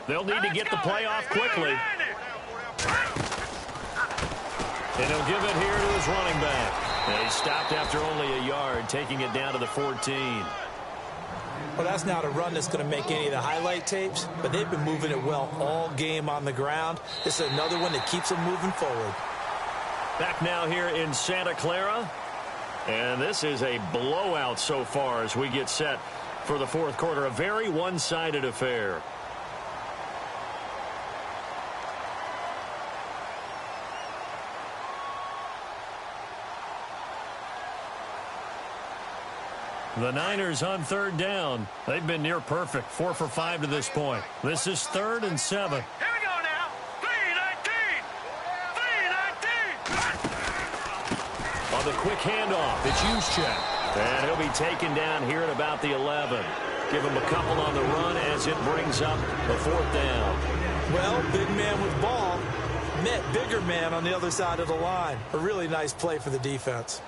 They'll need to get the play off quickly. And he'll give it here to his running back. And he stopped after only a yard, taking it down to the 14.
Well, that's not a run that's going to make any of the highlight tapes, but they've been moving it well all game on the ground. This is another one that keeps them moving forward.
Back now here in Santa Clara. And this is a blowout so far as we get set for the 4th quarter. A very one-sided affair. The Niners on 3rd down. They've been near perfect. 4 for 5 to this point. This is 3rd and 7.
Here we go now. 319. 319.
On the quick handoff, it's Juszczyk. And he'll be taken down here at about the 11. Give him a couple on the run as it brings up the 4th down.
Well, big man with ball met bigger man on the other side of the line. A really nice play for the defense.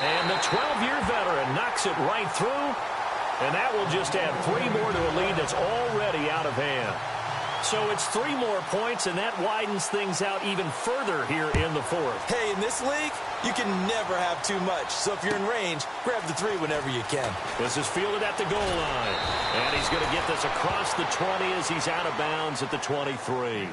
And the 12-year veteran knocks it right through. And that will just add 3 more to a lead that's already out of hand. So it's 3 more points, and that widens things out even further here in the 4th.
Hey, in this league, you can never have too much. So if you're in range, grab the 3 whenever you can.
This is fielded at the goal line. And he's going to get this across the 20 as he's out of bounds at the 23.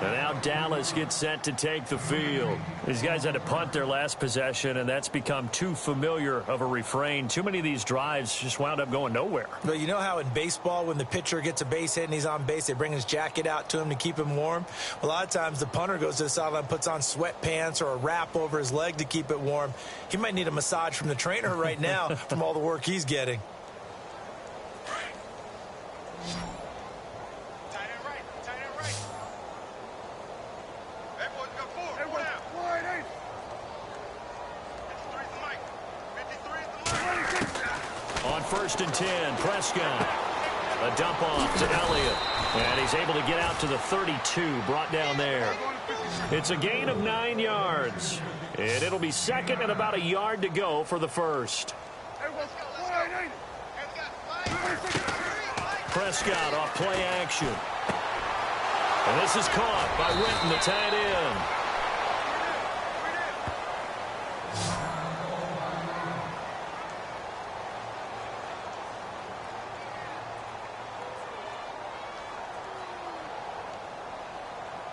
And now Dallas gets set to take the field. These guys had to punt their last possession, and that's become too familiar of a refrain. Too many of these drives just wound up going nowhere.
Well, you know how in baseball, when the pitcher gets a base hit and he's on base, they bring his jacket out to him to keep him warm? A lot of times the punter goes to the sideline, puts on sweatpants or a wrap over his leg to keep it warm. He might need a massage from the trainer right now from all the work he's getting.
On 1st and 10, Prescott. A dump off to Elliott. And he's able to get out to the 32, brought down there. It's a gain of 9 yards. And it'll be 2nd and about a yard to go for the 1st.
Hey,
Prescott off play action. And this is caught by Witten, the tight end.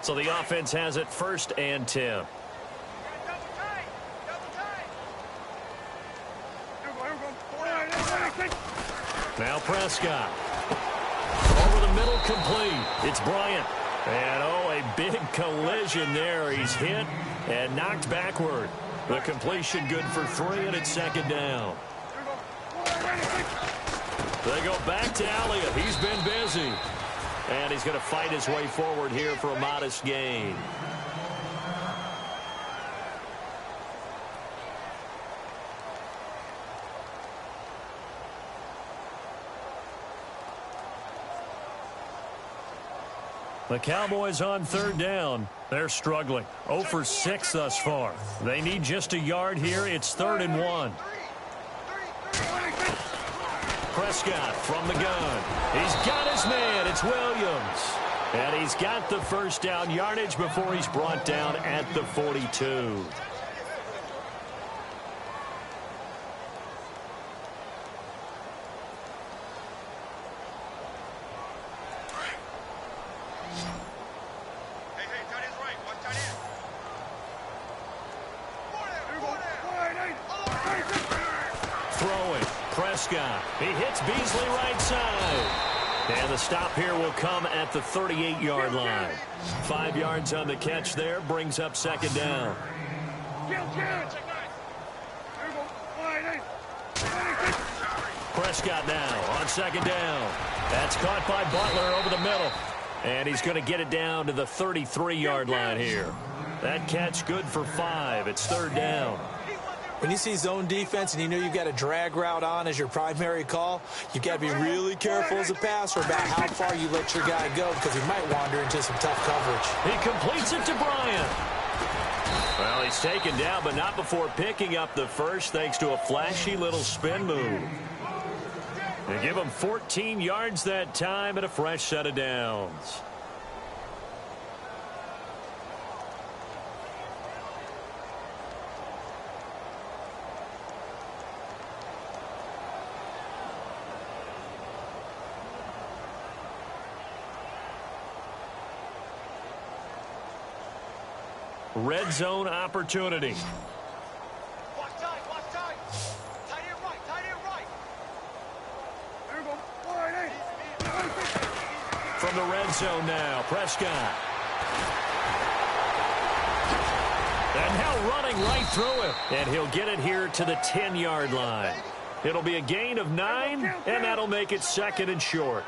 So the offense has it 1st and 10. Now Prescott. Over the middle, complete. It's Bryant. And, oh, a big collision there. He's hit and knocked backward. The completion good for 3, and it's 2nd down. They go back to Elliott. He's been busy. And he's going to fight his way forward here for a modest gain. The Cowboys on 3rd down. They're struggling. 0 for 6 thus far. They need just a yard here. It's 3rd and 1. Prescott from the gun. He's got his man. It's Williams. And he's got the 1st down yardage before he's brought down at the 42. Prescott. He hits Beasley right side. And the stop here will come at the 38-yard line. 5 yards on the catch there. Brings up 2nd down. Prescott now on 2nd down. That's caught by Butler over the middle. And he's going to get it down to the 33-yard line here. That catch good for 5. It's 3rd down.
When you see zone defense and you know you've got a drag route on as your primary call, you've got to be really careful as a passer about how far you let your guy go because he might wander into some tough coverage.
He completes it to Bryant. Well, he's taken down, but not before picking up the 1st thanks to a flashy little spin move. They give him 14 yards that time and a fresh set of downs. Red zone opportunity.
Watch tight, watch tight. Tight end right, tight end right. There we go.
From the red zone now, Prescott. And now running right through him. And he'll get it here to the 10-yard line. It'll be a gain of 9, and that'll make it 2nd and short.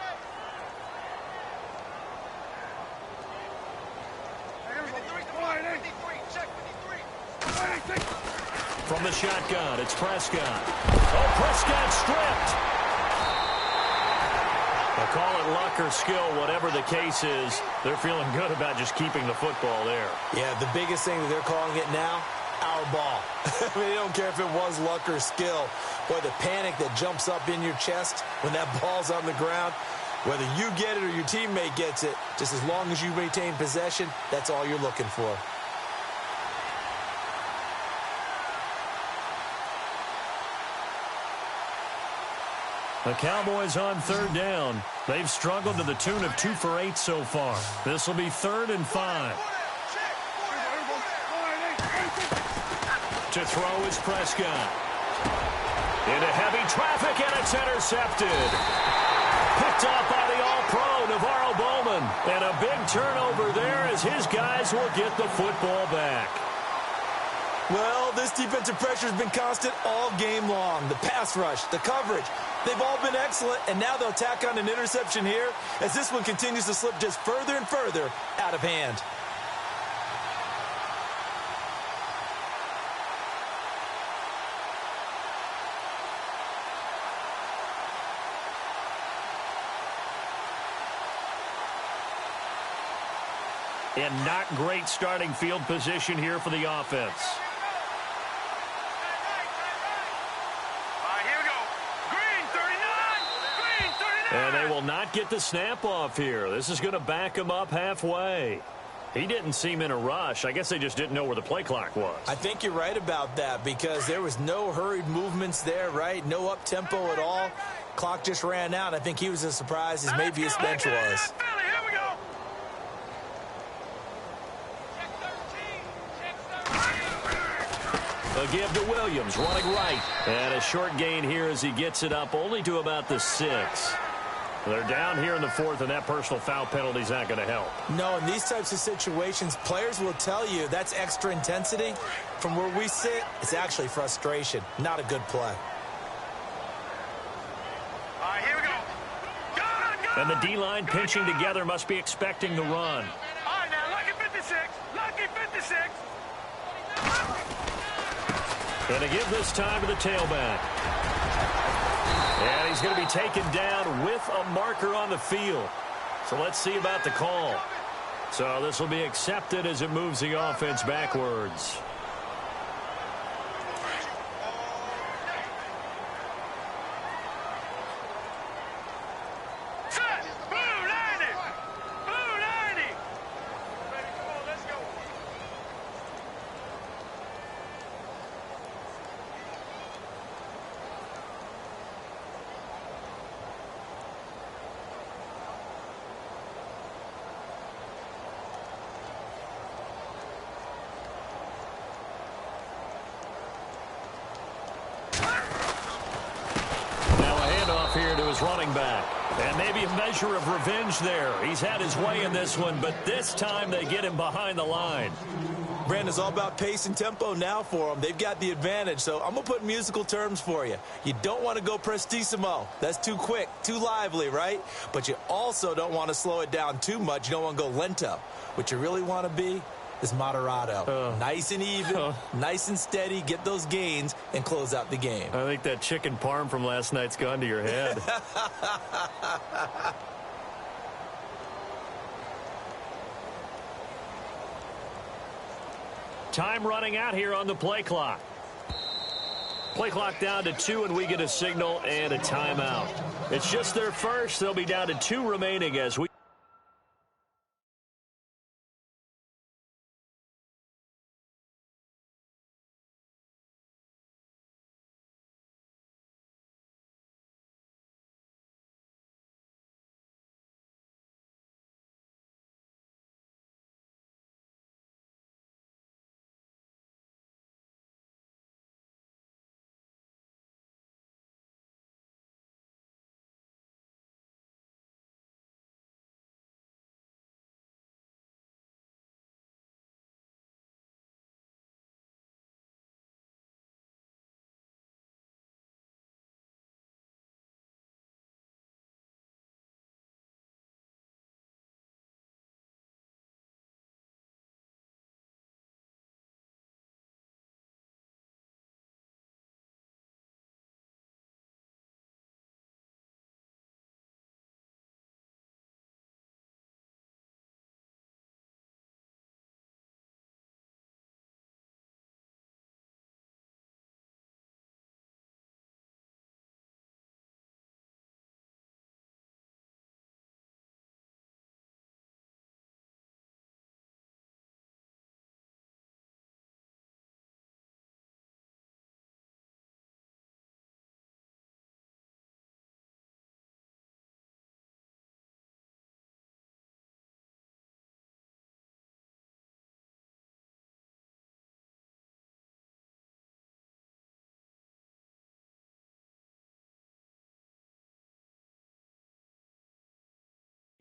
From the shotgun, it's Prescott. Oh, Prescott stripped. They'll call it luck or skill, whatever the case is. They're feeling good about just keeping the football there.
Yeah, the biggest thing that they're calling it now, our ball. I mean, they don't care if it was luck or skill. Boy, the panic that jumps up in your chest when that ball's on the ground, whether you get it or your teammate gets it, just as long as you maintain possession, that's all you're looking for.
The Cowboys on 3rd down. They've struggled to the tune of 2 for 8 so far. This will be 3rd and 5. To throw is Prescott. Into heavy traffic, and it's intercepted. Picked off by the All-Pro, Navarro Bowman. And a big turnover there as his guys will get the football back.
Well, this defensive pressure has been constant all game long. The pass rush, the coverage, they've all been excellent, and now they'll tack on an interception here as this one continues to slip just further and further out of hand.
And not great starting field position here for the offense.
All right, here we go.
will not get the snap off here. This is going to back him up halfway. He didn't seem in a rush. I guess they just didn't know where the play clock was.
I think you're right about that because there was no hurried movements there, right? No up-tempo at all. Clock just ran out. I think he was as surprised as maybe his bench was.
A give to Williams, running right. And a short gain here as he gets it up only to about the 6. They're down here in the 4th, and that personal foul penalty is not going to help.
No, in these types of situations, players will tell you that's extra intensity. From where we sit, it's actually frustration. Not a good play.
All right, here we go.
And the D-line pinching together must be expecting the run.
All right, now, lucky 56. Lucky 56.
And a give this time to the tailback. And he's going to be taken down with a marker on the field. So let's see about the call. So this will be accepted as it moves the offense backwards. Here to his running back. And maybe a measure of revenge there. He's had his way in this one, but this time they get him behind the line.
Brandon, it's all about pace and tempo now for them. They've got the advantage, so I'm going to put musical terms for you. You don't want to go prestissimo. That's too quick, too lively, right? But you also don't want to slow it down too much. You don't want to go lento. What you really want to be is moderato. Nice and even, nice and steady, get those gains, and close out the game.
I think that chicken parm from last night's gone to your head. Time running out here on the play clock. Play clock down to 2, and we get a signal and a timeout. It's just their first. They'll be down to 2 remaining as we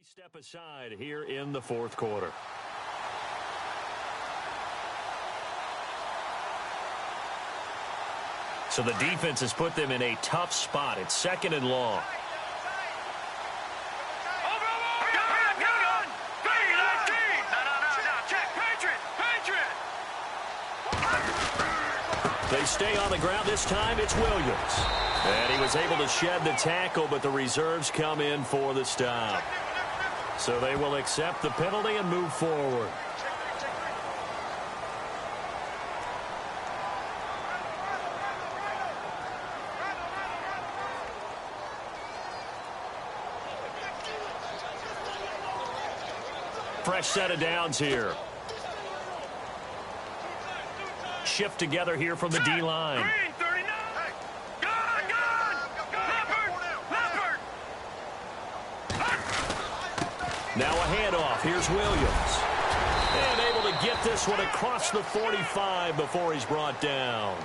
step aside here in the 4th quarter. So the defense has put them in a tough spot. It's 2nd and long. They stay on the ground. This time it's Williams. And he was able to shed the tackle, but the reserves come in for the stop. So they will accept the penalty and move forward. Fresh set of downs here. Shift together here from the D-line.
Green, 39. Hey. Gone. Leopard.
Now a handoff. Here's Williams. And able to get this one across the 45 before he's brought down.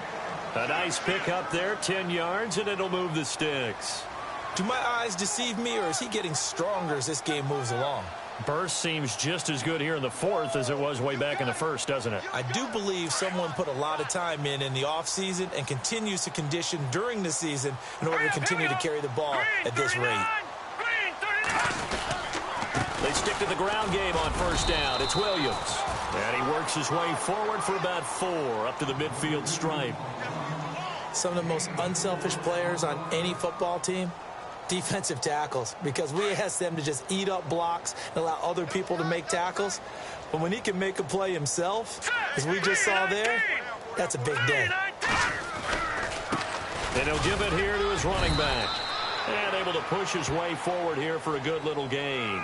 A nice pick up there, 10 yards, and it'll move the sticks.
Do my eyes deceive me, or is he getting stronger as this game moves along?
Burst seems just as good here in the fourth as it was way back in the first, doesn't it?
I do believe someone put a lot of time in the offseason and continues to condition during the season in order to continue to carry the ball at this rate.
They stick to the ground game on first down. It's Williams. And he works his way forward for about 4 up to the midfield stripe.
Some of the most unselfish players on any football team, defensive tackles, because we ask them to just eat up blocks and allow other people to make tackles. But when he can make a play himself, as we just saw there, that's a big day.
And he'll give it here to his running back. And able to push his way forward here for a good little gain.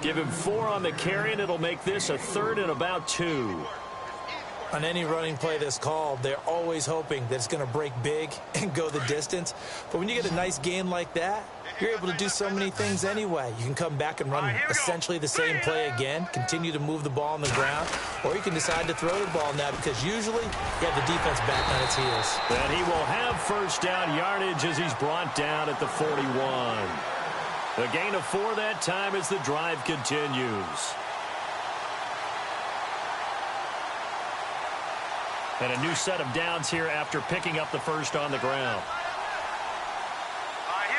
Give him 4 on the carry, and it'll make this a 3rd and about 2.
On any running play that's called, they're always hoping that it's going to break big and go the distance. But when you get a nice gain like that, you're able to do so many things anyway. You can come back and run essentially the same play again, continue to move the ball on the ground, or you can decide to throw the ball now because usually you have the defense back on its heels.
And he will have first down yardage as he's brought down at the 41. A gain of 4 that time as the drive continues. And a new set of downs here after picking up the first on the ground.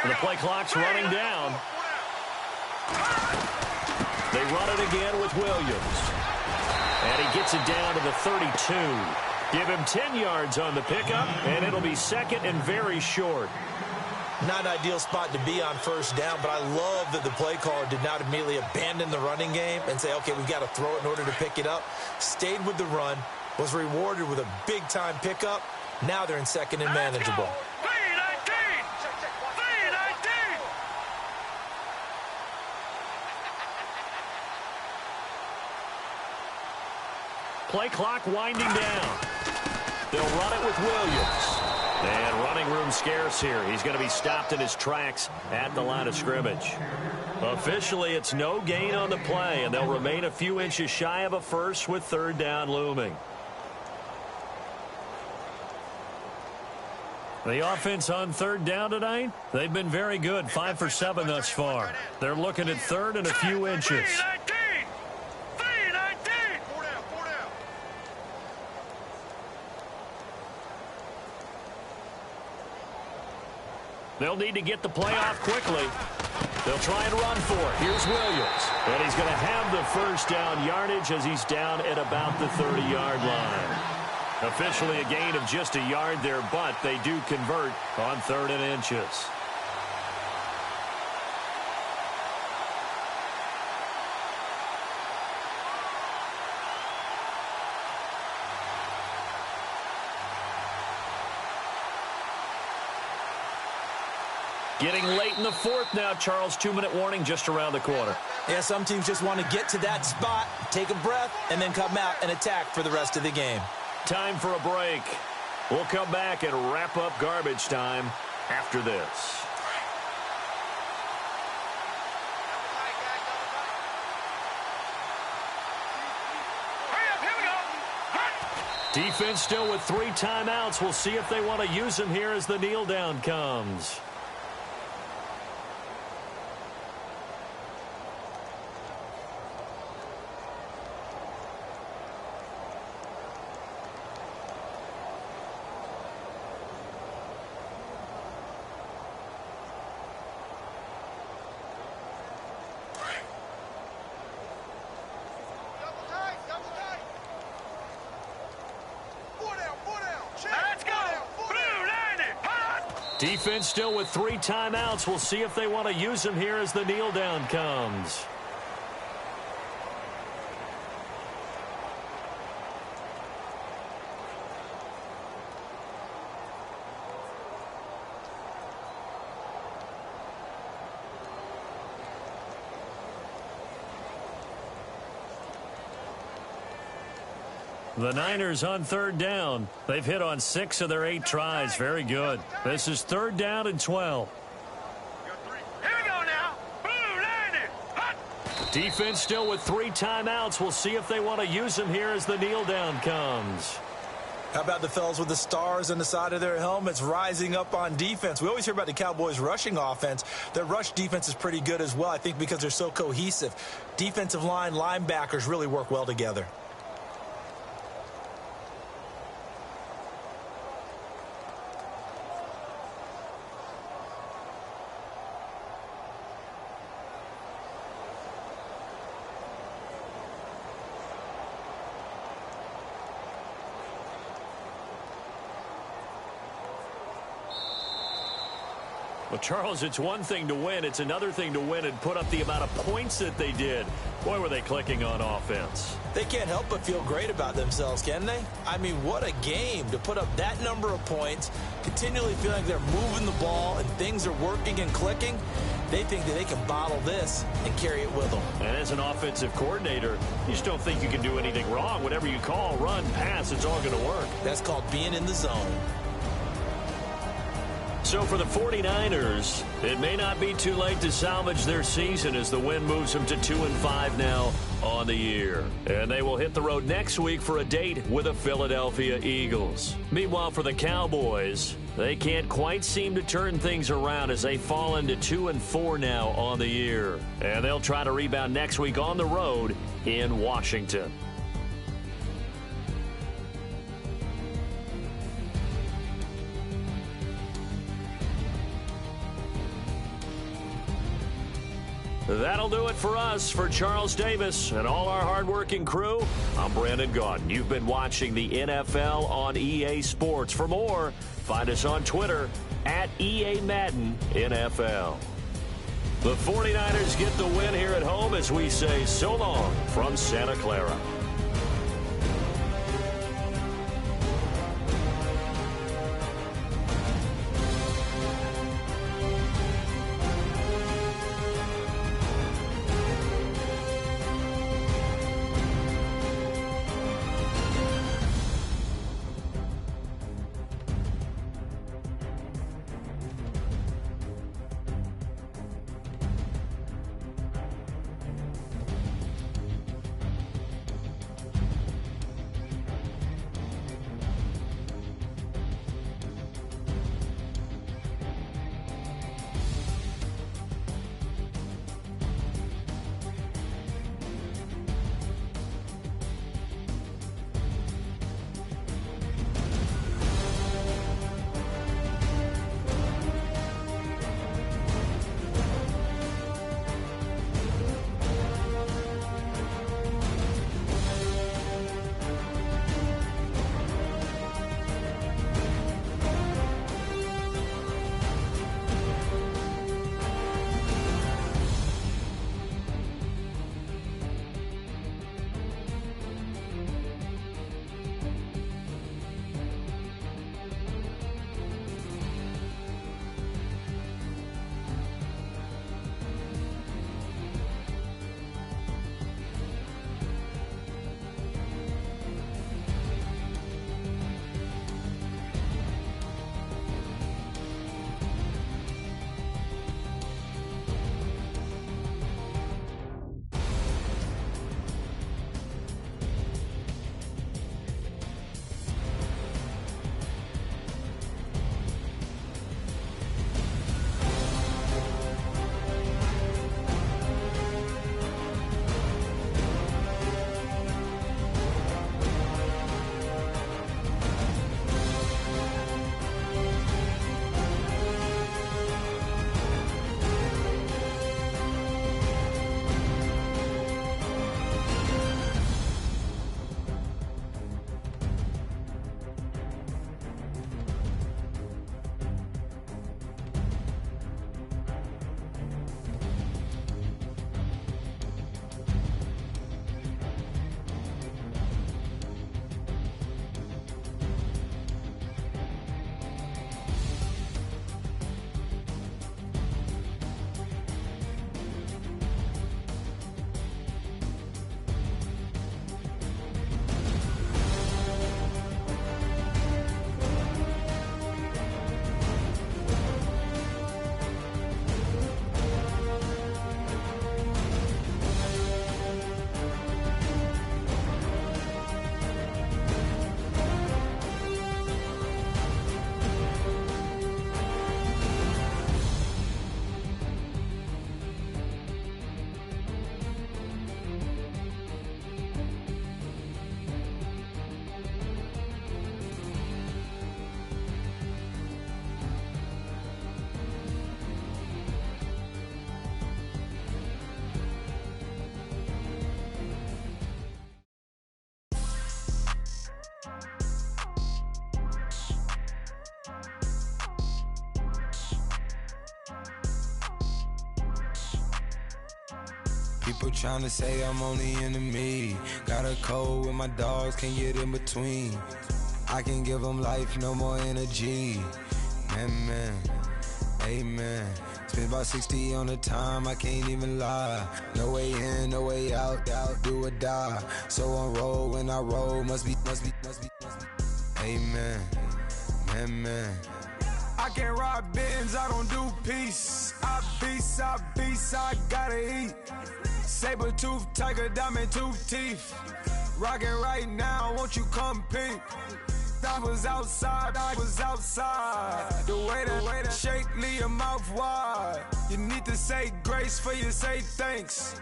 And the play clock's running down. They run it again with Williams. And he gets it down to the 32. Give him 10 yards on the pickup, and it'll be 2nd and very short.
Not an ideal spot to be on first down, but I love that the play caller did not immediately abandon the running game and say, okay, we've got to throw it in order to pick it up. Stayed with the run, was rewarded with a big-time pickup. Now they're in 2nd and manageable.
Play clock winding down. They'll run it with Williams. And running room scarce here. He's going to be stopped in his tracks at the line of scrimmage. Officially, it's no gain on the play, and they'll remain a few inches shy of a first with 3rd down looming. The offense on 3rd down tonight, they've been very good, 5 for 7 thus far. They're looking at 3rd and a few inches. They'll need to get the play off quickly. They'll try and run for it. Here's Williams. And he's going to have the first down yardage as he's down at about the 30-yard line. Officially a gain of just a yard there, but they do convert on 3rd and inches. Getting late in the 4th now, Charles. 2-minute warning just around the corner.
Yeah, some teams just want to get to that spot, take a breath, and then come out and attack for the rest of the game.
Time for a break. We'll come back and wrap up garbage time after this. Defense still with 3 timeouts. We'll see if they want to use them here as the kneel down comes. Defense still with 3 timeouts. We'll see if they want to use them here as the kneel down comes. The Niners on third down. They've hit on 6 of their 8 tries. Very good. This is third down and 12.
Here we go now. Boom, landed. Hot.
Defense still with 3 timeouts. We'll see if they want to use them here as the kneel down comes.
How about the fellas with the stars on the side of their helmets rising up on defense? We always hear about the Cowboys' rushing offense. Their rush defense is pretty good as well, I think, because they're so cohesive. Defensive line, linebackers really work well together.
Well, Charles, it's one thing to win. It's another thing to win and put up the amount of points that they did. Boy, were they clicking on offense.
They can't help but feel great about themselves, can they? I mean, what a game to put up that number of points, continually feeling like they're moving the ball and things are working and clicking. They think that they can bottle this and carry it with them.
And as an offensive coordinator, you just don't think you can do anything wrong. Whatever you call, run, pass, it's all going to work.
That's called being in the zone.
So for the 49ers, it may not be too late to salvage their season as the win moves them to 2-5 now on the year. And they will hit the road next week for a date with the Philadelphia Eagles. Meanwhile, for the Cowboys, they can't quite seem to turn things around as they fall into 2-4 now on the year. And they'll try to rebound next week on the road in Washington. That'll do it for us. For Charles Davis and all our hardworking crew, I'm Brandon Gaudin. You've been watching the NFL on EA Sports. For more, find us on Twitter at EA Madden NFL. The 49ers get the win here at home as we say so long from Santa Clara.
People trying to say I'm on the enemy. Got a cold with my dogs, can't get in between. I can give them life, no more energy. Man, amen. Spent about 60 on the time, I can't even lie. No way in, no way out, do or die. So on roll, when I roll, must be. Amen, man. I can't ride Benz, I don't do peace. I beast, I gotta eat. Saber tooth, tiger, diamond tooth teeth. Rockin' right now, won't you come peep? I was outside. The way that shake, leave your mouth wide. You need to say grace for you say thanks.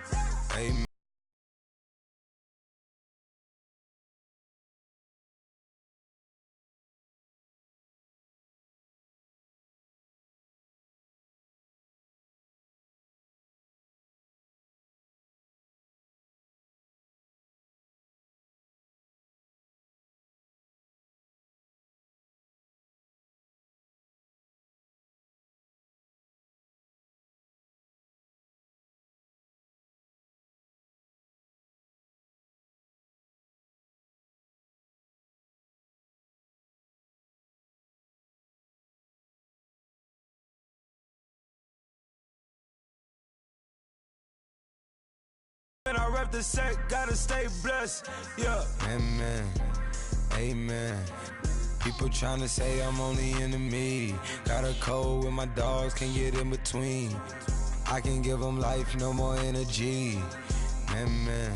Amen. When I rep the set, gotta stay blessed, yeah. Amen. People trying to say I'm on the enemy. Got a cold with my dogs, can't get in between. I can give them life, no more energy. Amen.